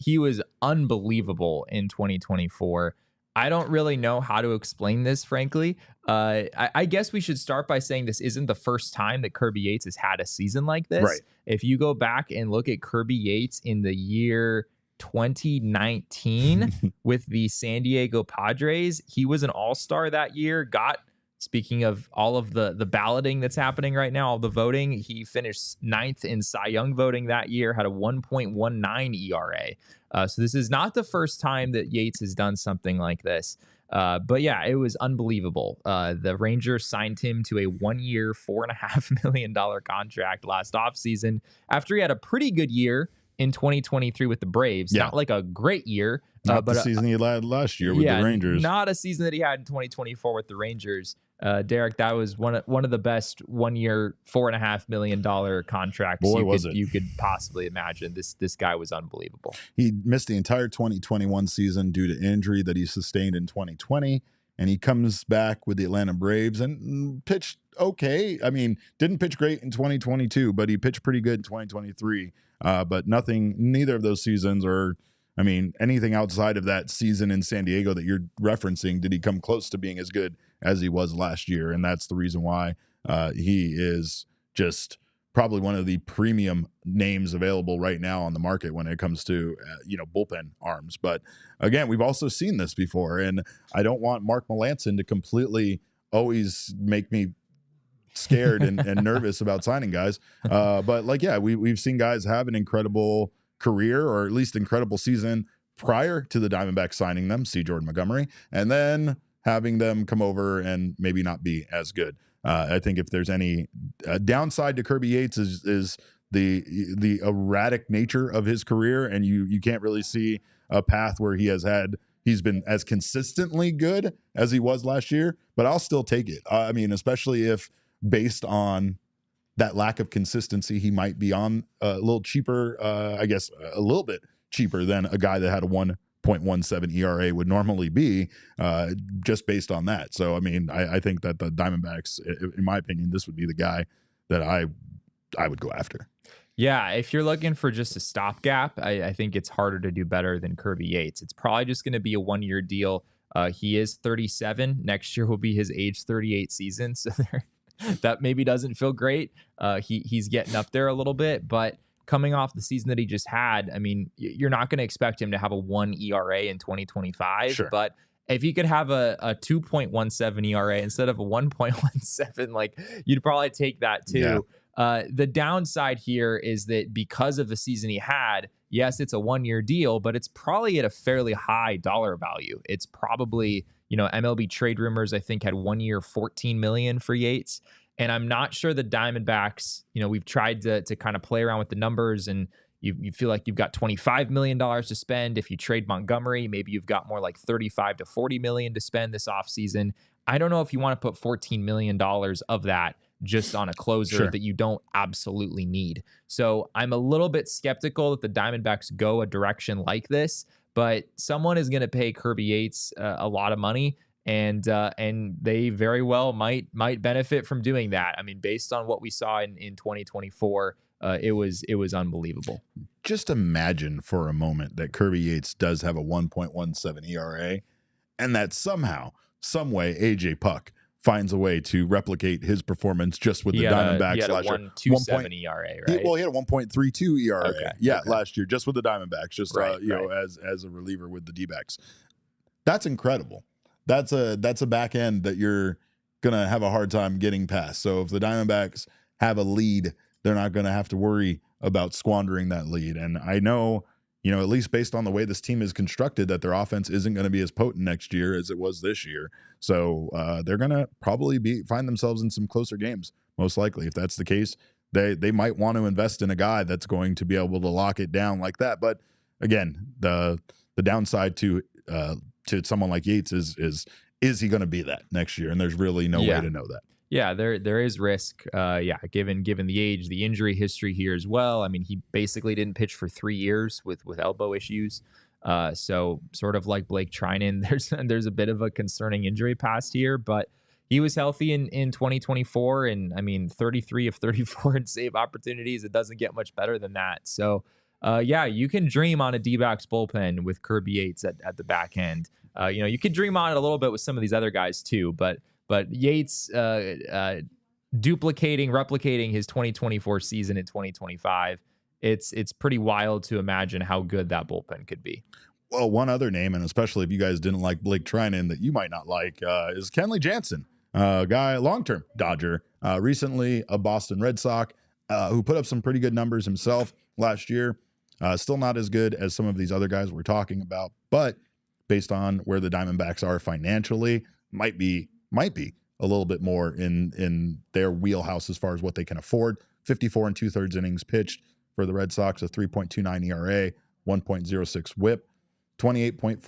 unbelievable in 2024. I don't really know how to explain this, frankly. I guess we should start by saying this isn't the first time that Kirby Yates has had a season like this. Right. If you go back and look at Kirby Yates in the year 2019 with the San Diego Padres, he was an all-star that year, speaking of all of the balloting that's happening right now, all the voting, he finished 9th in Cy Young voting that year, had a 1.19 ERA. So this is not the first time that Yates has done something like this. But yeah, it was unbelievable. The Rangers signed him to a 1-year, $4.5 million contract last offseason after he had a pretty good year in 2023 with the Braves. Yeah. Not like a great year. Not but the season he had last year with the Rangers. Not a season that he had in 2024 with the Rangers. Derek, that was one of the best 1-year, $4.5 million contracts you could possibly imagine. This guy was unbelievable. He missed the entire 2021 season due to injury that he sustained in 2020, and he comes back with the Atlanta Braves and pitched okay. I mean, didn't pitch great in 2022, but he pitched pretty good in 2023. But neither of those seasons anything outside of that season in San Diego that you're referencing, did he come close to being as good as he was last year? And that's the reason why he is just probably one of the premium names available right now on the market when it comes to, bullpen arms. But again, we've also seen this before, and I don't want Mark Melancon to completely always make me scared and nervous about signing guys. But we've seen guys have an incredible career, or at least incredible season prior to the Diamondbacks signing them, see Jordan Montgomery, and then having them come over and maybe not be as good. I think if there's any downside to Kirby Yates is the erratic nature of his career, and you can't really see a path where he's been as consistently good as he was last year, but I'll still take it. Especially if based on that lack of consistency, he might be on a little cheaper, a little bit cheaper than a guy that had a 1.17 ERA would normally be, just based on that. So, I think that the Diamondbacks, in my opinion, this would be the guy that I would go after. Yeah, if you're looking for just a stopgap, I think it's harder to do better than Kirby Yates. It's probably just going to be a 1-year deal. He is 37. Next year will be his age 38 season. So that maybe doesn't feel great. He's getting up there a little bit, but coming off the season that he just had, you're not going to expect him to have a 1 ERA in 2025, Sure. but if you could have a 2.17 ERA instead of a 1.17, like you'd probably take that too. Yeah. The downside here is that because of the season he had, yes, it's a 1-year deal, but it's probably at a fairly high dollar value. It's probably, MLB trade rumors, I think, had 1 year, $14 million for Yates. And I'm not sure the Diamondbacks, we've tried to kind of play around with the numbers, and you feel like you've got $25 million to spend. If you trade Montgomery, maybe you've got more like $35 to $40 million to spend this offseason. I don't know if you want to put $14 million of that just on a closer that you don't absolutely need. So I'm a little bit skeptical that the Diamondbacks go a direction like this, but someone is going to pay Kirby Yates a lot of money, and they very well might benefit from doing that. I mean, based on what we saw in 2024, it was unbelievable. Just imagine for a moment that Kirby Yates does have a 1.17 ERA, and that somehow, some way, AJ Puck finds a way to replicate his performance just with the Diamondbacks he had last a year. 1.27 ERA, right? He had a 1.32 ERA. Okay. Last year, just with the Diamondbacks, just as a reliever with the D-backs. That's incredible. That's a back end that you're gonna have a hard time getting past. So if the Diamondbacks have a lead, they're not gonna have to worry about squandering that lead. And I know, at least based on the way this team is constructed, that their offense isn't going to be as potent next year as it was this year. So they're going to probably find themselves in some closer games, most likely. If that's the case, they might want to invest in a guy that's going to be able to lock it down like that. But again, the downside to someone like Yates is he going to be that next year? And there's really no way to know that. Yeah, there is risk. Given the age, the injury history here as well. I mean, he basically didn't pitch for 3 years with elbow issues. So sort of like Blake Treinen, there's a bit of a concerning injury past here, but he was healthy in 2024, and I mean 33 of 34 in save opportunities. It doesn't get much better than that. So you can dream on a D-backs bullpen with Kirby Yates at the back end. You could dream on it a little bit with some of these other guys too, but Yates replicating his 2024 season in 2025, it's pretty wild to imagine how good that bullpen could be. Well, one other name, and especially if you guys didn't like Blake Treinen, that you might not like, is Kenley Jansen, guy, long-term Dodger, recently a Boston Red Sox, who put up some pretty good numbers himself last year. Still not as good as some of these other guys we're talking about, but based on where the Diamondbacks are financially, might be a little bit more in their wheelhouse as far as what they can afford. 54 and 2/3 innings pitched for the Red Sox, a 3.29 ERA, 1.06 WHIP, 28.4%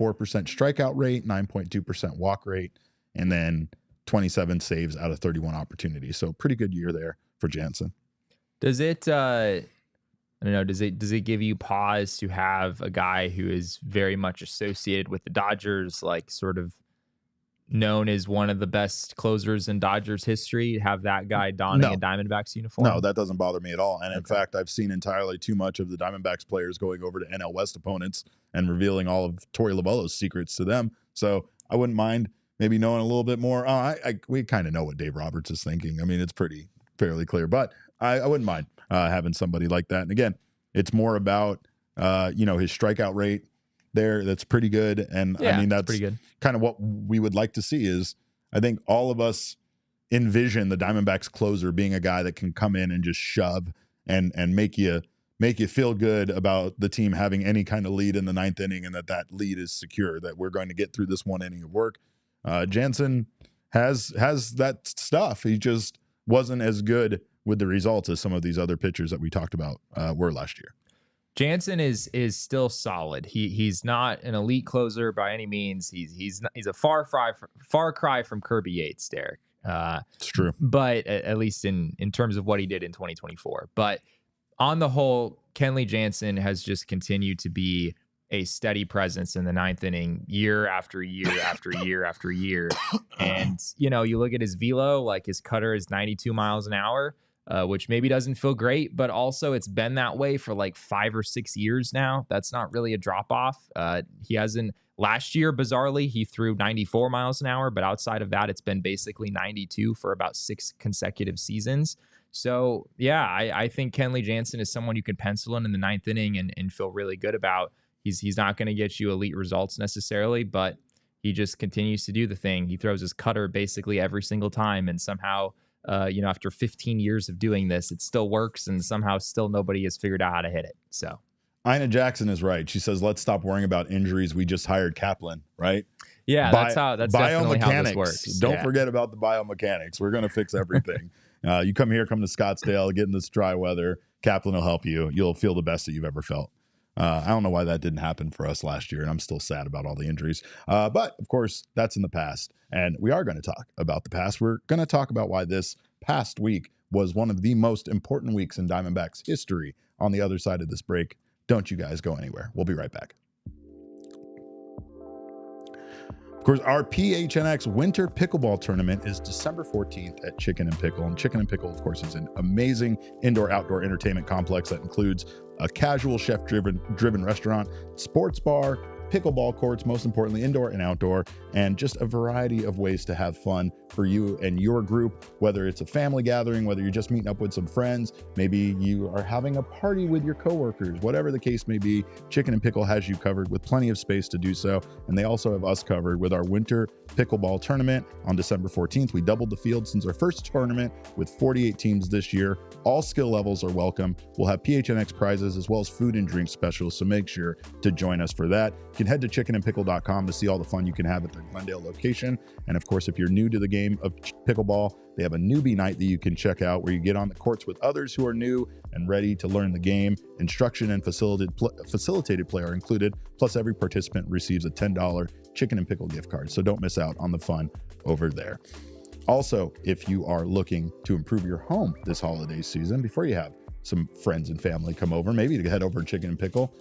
strikeout rate, 9.2% walk rate, and then 27 saves out of 31 opportunities. So pretty good year there for Jansen. Does it I don't know, does it give you pause to have a guy who is very much associated with the Dodgers, like sort of known as one of the best closers in Dodgers history, have that guy donning a Diamondbacks uniform? No, that doesn't bother me at all. And in fact, I've seen entirely too much of the Diamondbacks players going over to NL West opponents and revealing all of Torey Lovullo's secrets to them. So I wouldn't mind maybe knowing a little bit more. We kind of know what Dave Roberts is thinking. I mean, it's fairly clear, but I wouldn't mind having somebody like that. And again, it's more about, his strikeout rate there. That's pretty good. And I mean, that's kind of what we would like to see. Is I think all of us envision the Diamondbacks closer being a guy that can come in and just shove and make you feel good about the team having any kind of lead in the ninth inning, and that lead is secure, that we're going to get through this one inning of work. Jansen has that stuff. He just wasn't as good with the results as some of these other pitchers that we talked about were last year. Jansen is still solid. He's not an elite closer by any means. He's a far cry from Kirby Yates, Derek. It's true. But at least in terms of what he did in 2024. But on the whole, Kenley Jansen has just continued to be a steady presence in the ninth inning year after year after year after year. And, you look at his velo, like his cutter is 92 miles an hour. Which maybe doesn't feel great, but also it's been that way for like 5 or 6 years now. That's not really a drop off. Last year, bizarrely, he threw 94 miles an hour, but outside of that, it's been basically 92 for about 6 consecutive seasons. So yeah, I think Kenley Jansen is someone you can pencil in the ninth inning and feel really good about. He's not going to get you elite results necessarily, but he just continues to do the thing. He throws his cutter basically every single time, and somehow, after 15 years of doing this, it still works, and somehow still nobody has figured out how to hit it. So Ina Jackson is right. She says, let's stop worrying about injuries. We just hired Kaplan, right? Yeah, that's definitely how this works. Don't forget about the biomechanics. We're going to fix everything. You come to Scottsdale, get in this dry weather. Kaplan will help you. You'll feel the best that you've ever felt. I don't know why that didn't happen for us last year, and I'm still sad about all the injuries. But, of course, that's in the past, and we are going to talk about the past. We're going to talk about why this past week was one of the most important weeks in Diamondbacks history on the other side of this break. Don't you guys go anywhere. We'll be right back. Of course, our PHNX Winter Pickleball Tournament is December 14th at Chicken and Pickle. And Chicken and Pickle, of course, is an amazing indoor-outdoor entertainment complex that includes a casual chef-driven restaurant, sports bar, pickleball courts, most importantly, indoor and outdoor, and just a variety of ways to have fun for you and your group, whether it's a family gathering, whether you're just meeting up with some friends, maybe you are having a party with your coworkers, whatever the case may be, Chicken and Pickle has you covered with plenty of space to do so. And they also have us covered with our Winter Pickleball Tournament on December 14th. We doubled the field since our first tournament with 48 teams this year. All skill levels are welcome. We'll have PHNX prizes as well as food and drink specials, so make sure to join us for that. You can head to chickenandpickle.com to see all the fun you can have at their Glendale location. And of course, if you're new to the game of pickleball, they have a newbie night that you can check out where you get on the courts with others who are new and ready to learn the game. Instruction and facilitated play are included, plus every participant receives a $10 Chicken and Pickle gift card. So don't miss out on the fun over there. Also, if you are looking to improve your home this holiday season, before you have some friends and family come over, maybe to head over to Chicken and Pickle,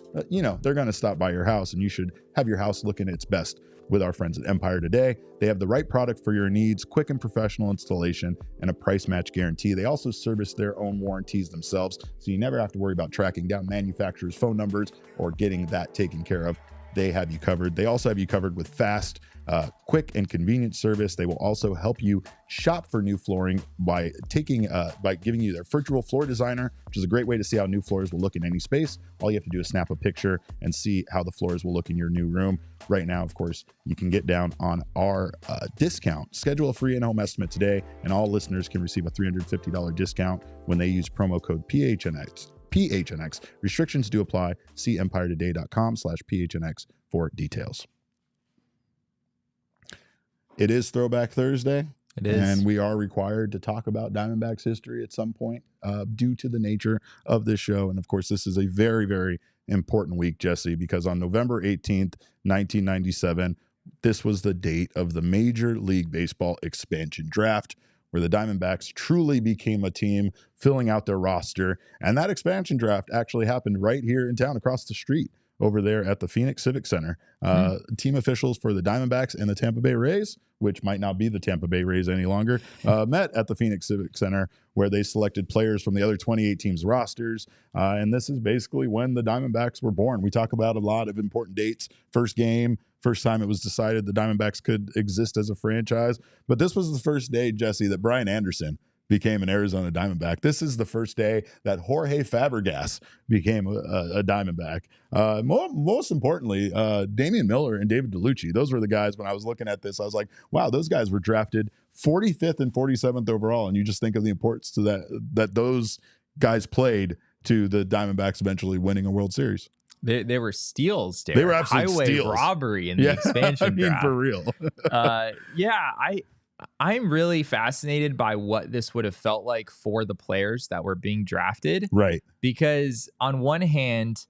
they're going to stop by your house, and you should have your house looking its best with our friends at Empire Today. They have the right product for your needs, quick and professional installation, and a price match guarantee. They also service their own warranties themselves, so you never have to worry about tracking down manufacturers' phone numbers or getting that taken care of. They have you covered. They also have you covered with fast, quick, and convenient service. They will also help you shop for new flooring by giving you their virtual floor designer, which is a great way to see how new floors will look in any space. All you have to do is snap a picture and see how the floors will look in your new room. Right now, of course, you can get down on our discount. Schedule a free in-home estimate today, and all listeners can receive a $350 discount when they use promo code PHNX. Restrictions do apply. See empiretoday.com/PHNX for details. It is Throwback Thursday. It is. And we are required to talk about Diamondbacks history at some point due to the nature of this show. And of course, this is a very, very important week, Jesse, because on November 18th, 1997, this was the date of the Major League Baseball expansion draft, where the Diamondbacks truly became a team filling out their roster. And that expansion draft actually happened right here in town across the street over there at the Phoenix Civic Center. Team officials for the Diamondbacks and the Tampa Bay Rays, which might not be the Tampa Bay Rays any longer, met at the Phoenix Civic Center, where they selected players from the other 28 teams' rosters. And this is basically when the Diamondbacks were born. We talk about a lot of important dates. First game, first time it was decided the Diamondbacks could exist as a franchise. But this was the first day, Jesse, that Brian Anderson became an Arizona Diamondback. This is the first day that Jorge Fabregas became a Diamondback. Most importantly, Damian Miller and David DeLucci. Those were the guys, when I was looking at this, I was like, wow, those guys were drafted 45th and 47th overall. And you just think of the importance to that those guys played to the Diamondbacks eventually winning a World Series. They were steals, Derek. They were absolute highway steals. Robbery in the expansion draft. For real. I'm really fascinated by what this would have felt like for the players that were being drafted. Right. Because on one hand,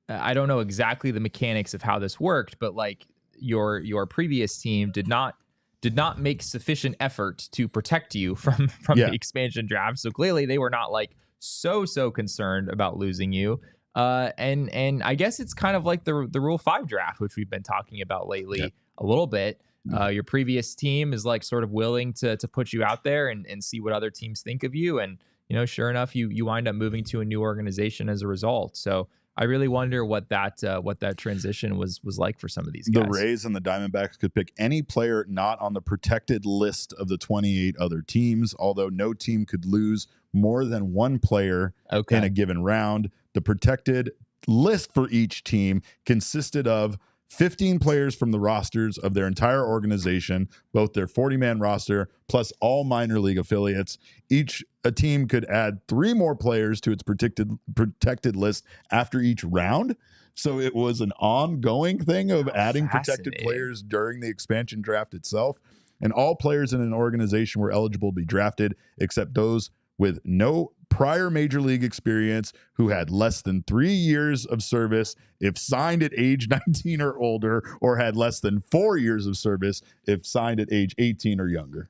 I don't know exactly the mechanics of how this worked, but like your previous team did not make sufficient effort to protect you from the expansion draft. So clearly they were not like so concerned about losing you. And I guess it's kind of like the Rule 5 draft, which we've been talking about lately a little bit. Your previous team is like sort of willing to put you out there and see what other teams think of you. And, sure enough, you wind up moving to a new organization as a result. So I really wonder what that transition was like for some of these guys. The Rays and the Diamondbacks could pick any player not on the protected list of the 28 other teams, although no team could lose more than one player in a given round. The protected list for each team consisted of 15 players from the rosters of their entire organization, both their 40-man roster plus all minor league affiliates. A team could add 3 more players to its protected list after each round. So it was an ongoing thing of adding protected players during the expansion draft itself. And all players in an organization were eligible to be drafted, except those with no prior major league experience who had less than 3 years of service if signed at age 19 or older, or had less than 4 years of service if signed at age 18 or younger.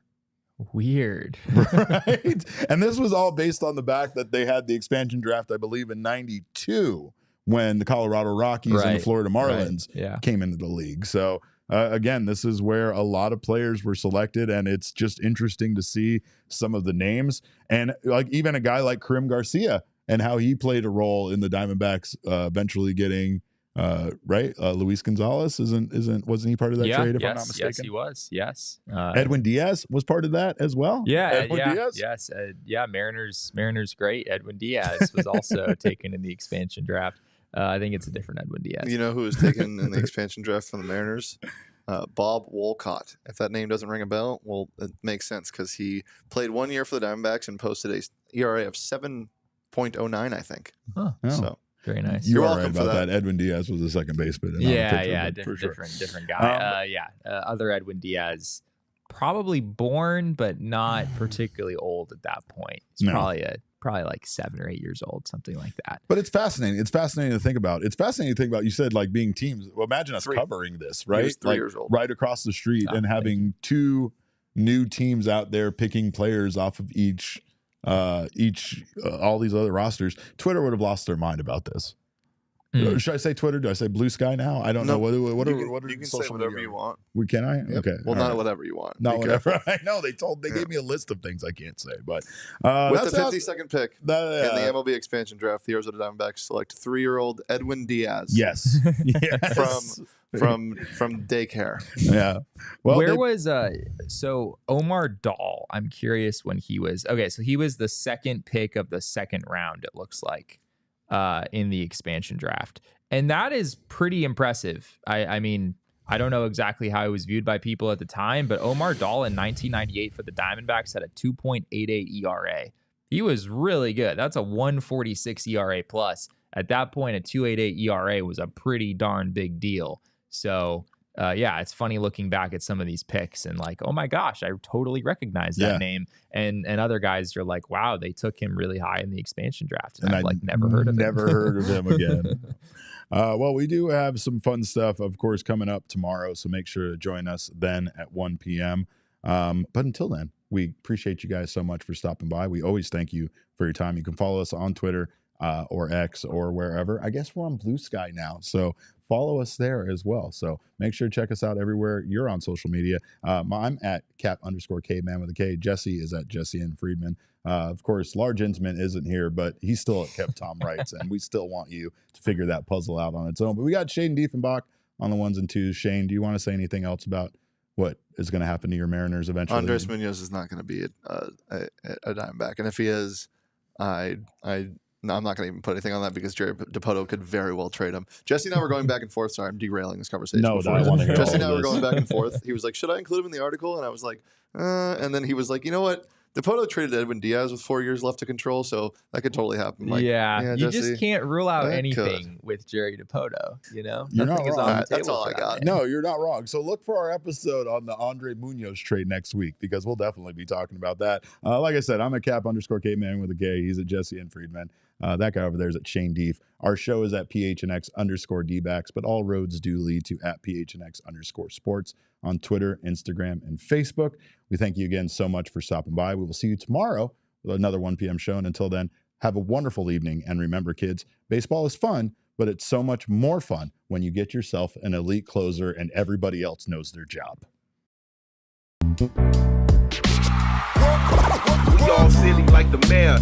Weird. Right? And this was all based on the fact that they had the expansion draft, I believe, in 92 when the Colorado Rockies and the Florida Marlins came into the league. So again, this is where a lot of players were selected, and it's just interesting to see some of the names. And like even a guy like Karim Garcia and how he played a role in the Diamondbacks eventually getting Luis Gonzalez wasn't he part of that trade, if I'm not mistaken? Yes, he was. Yes. Edwin Diaz was part of that as well. Diaz? Yes. Mariners great. Edwin Diaz was also taken in the expansion draft. I think it's a different Edwin Diaz. You know who was taken in the expansion draft from the Mariners? Bob Wolcott. If that name doesn't ring a bell, well, it makes sense because he played 1 year for the Diamondbacks and posted a ERA of 7.09, I think. Huh. So very nice. You're welcome right about that. Edwin Diaz was the second baseman. Different guy. Other Edwin Diaz, probably born but not particularly old at that point. He's probably like 7 or 8 years old, something like that. But it's fascinating. It's fascinating to think about. You said like being teams. Well, imagine us covering this, right? He was 3 years old. Right across the street and having 2 new teams out there picking players off of each all these other rosters. Twitter would have lost their mind about this. Should I say Twitter? Do I say Blue Sky now? I don't know. What are you can social say whatever media? You want. Can I? Yep. Okay. Well, not whatever you want. Not whatever. I know they gave me a list of things I can't say, but with the 52nd pick in the MLB expansion draft, the Arizona Diamondbacks select 3-year-old Edwin Diaz. Yes. From daycare. Yeah. Well, where was Omar Dahl? I'm curious when he was. Okay, so he was the second pick of the second round, it looks like, in the expansion draft. And that is pretty impressive. I mean, I don't know exactly how he was viewed by people at the time, but Omar Dahl in 1998 for the Diamondbacks had a 2.88 ERA. He was really good. That's a 1.46 ERA plus. At that point, a 2.88 ERA was a pretty darn big deal. So, it's funny looking back at some of these picks and like, oh my gosh, I totally recognize that name. And other guys are like, wow, they took him really high in the expansion draft. And I've like never heard of him. Never heard of him again. Well, we do have some fun stuff, of course, coming up tomorrow. So make sure to join us then at 1 p.m. But until then, we appreciate you guys so much for stopping by. We always thank you for your time. You can follow us on Twitter or X or wherever. I guess we're on Blue Sky now. So follow us there as well. So make sure to check us out everywhere you're on social media. I'm at Cap_Caveman with a K. Jesse is at Jesse N. Friedman. Of course, Large Intimate isn't here, but he's still at Kept Tom Wrights, and we still want you to figure that puzzle out on its own. But we got Shane Diefenbach on the 1s and 2s. Shane, do you want to say anything else about what is going to happen to your Mariners eventually? Andres Munoz is not going to be a Diamondback, and if he is, No, I'm not going to even put anything on that because Jerry DiPoto could very well trade him. Jesse and I were going back and forth. Sorry, I'm derailing this conversation. No, I want to hear Jesse and I were going back and forth. He was like, should I include him in the article? And I was like, and then he was like, you know what? DiPoto traded Edwin Diaz with 4 years left to control, so that could totally happen. Like, you Jesse, just can't rule out anything with Jerry DiPoto. You know, you're not wrong. That's all I got. No, you're not wrong. So look for our episode on the Andre Munoz trade next week because we'll definitely be talking about that. Like I said, I'm at Cap_Caveman with a K. He's at Jesse N. Friedman. That guy over there is at Shane Deef. Our show is at PHNX_Dbacks, but all roads do lead to at PHNX_sports on Twitter, Instagram, and Facebook. We thank you again so much for stopping by. We will see you tomorrow with another 1 p.m. show. And until then, have a wonderful evening. And remember, kids, baseball is fun, but it's so much more fun when you get yourself an elite closer and everybody else knows their job. We all silly like the mayor.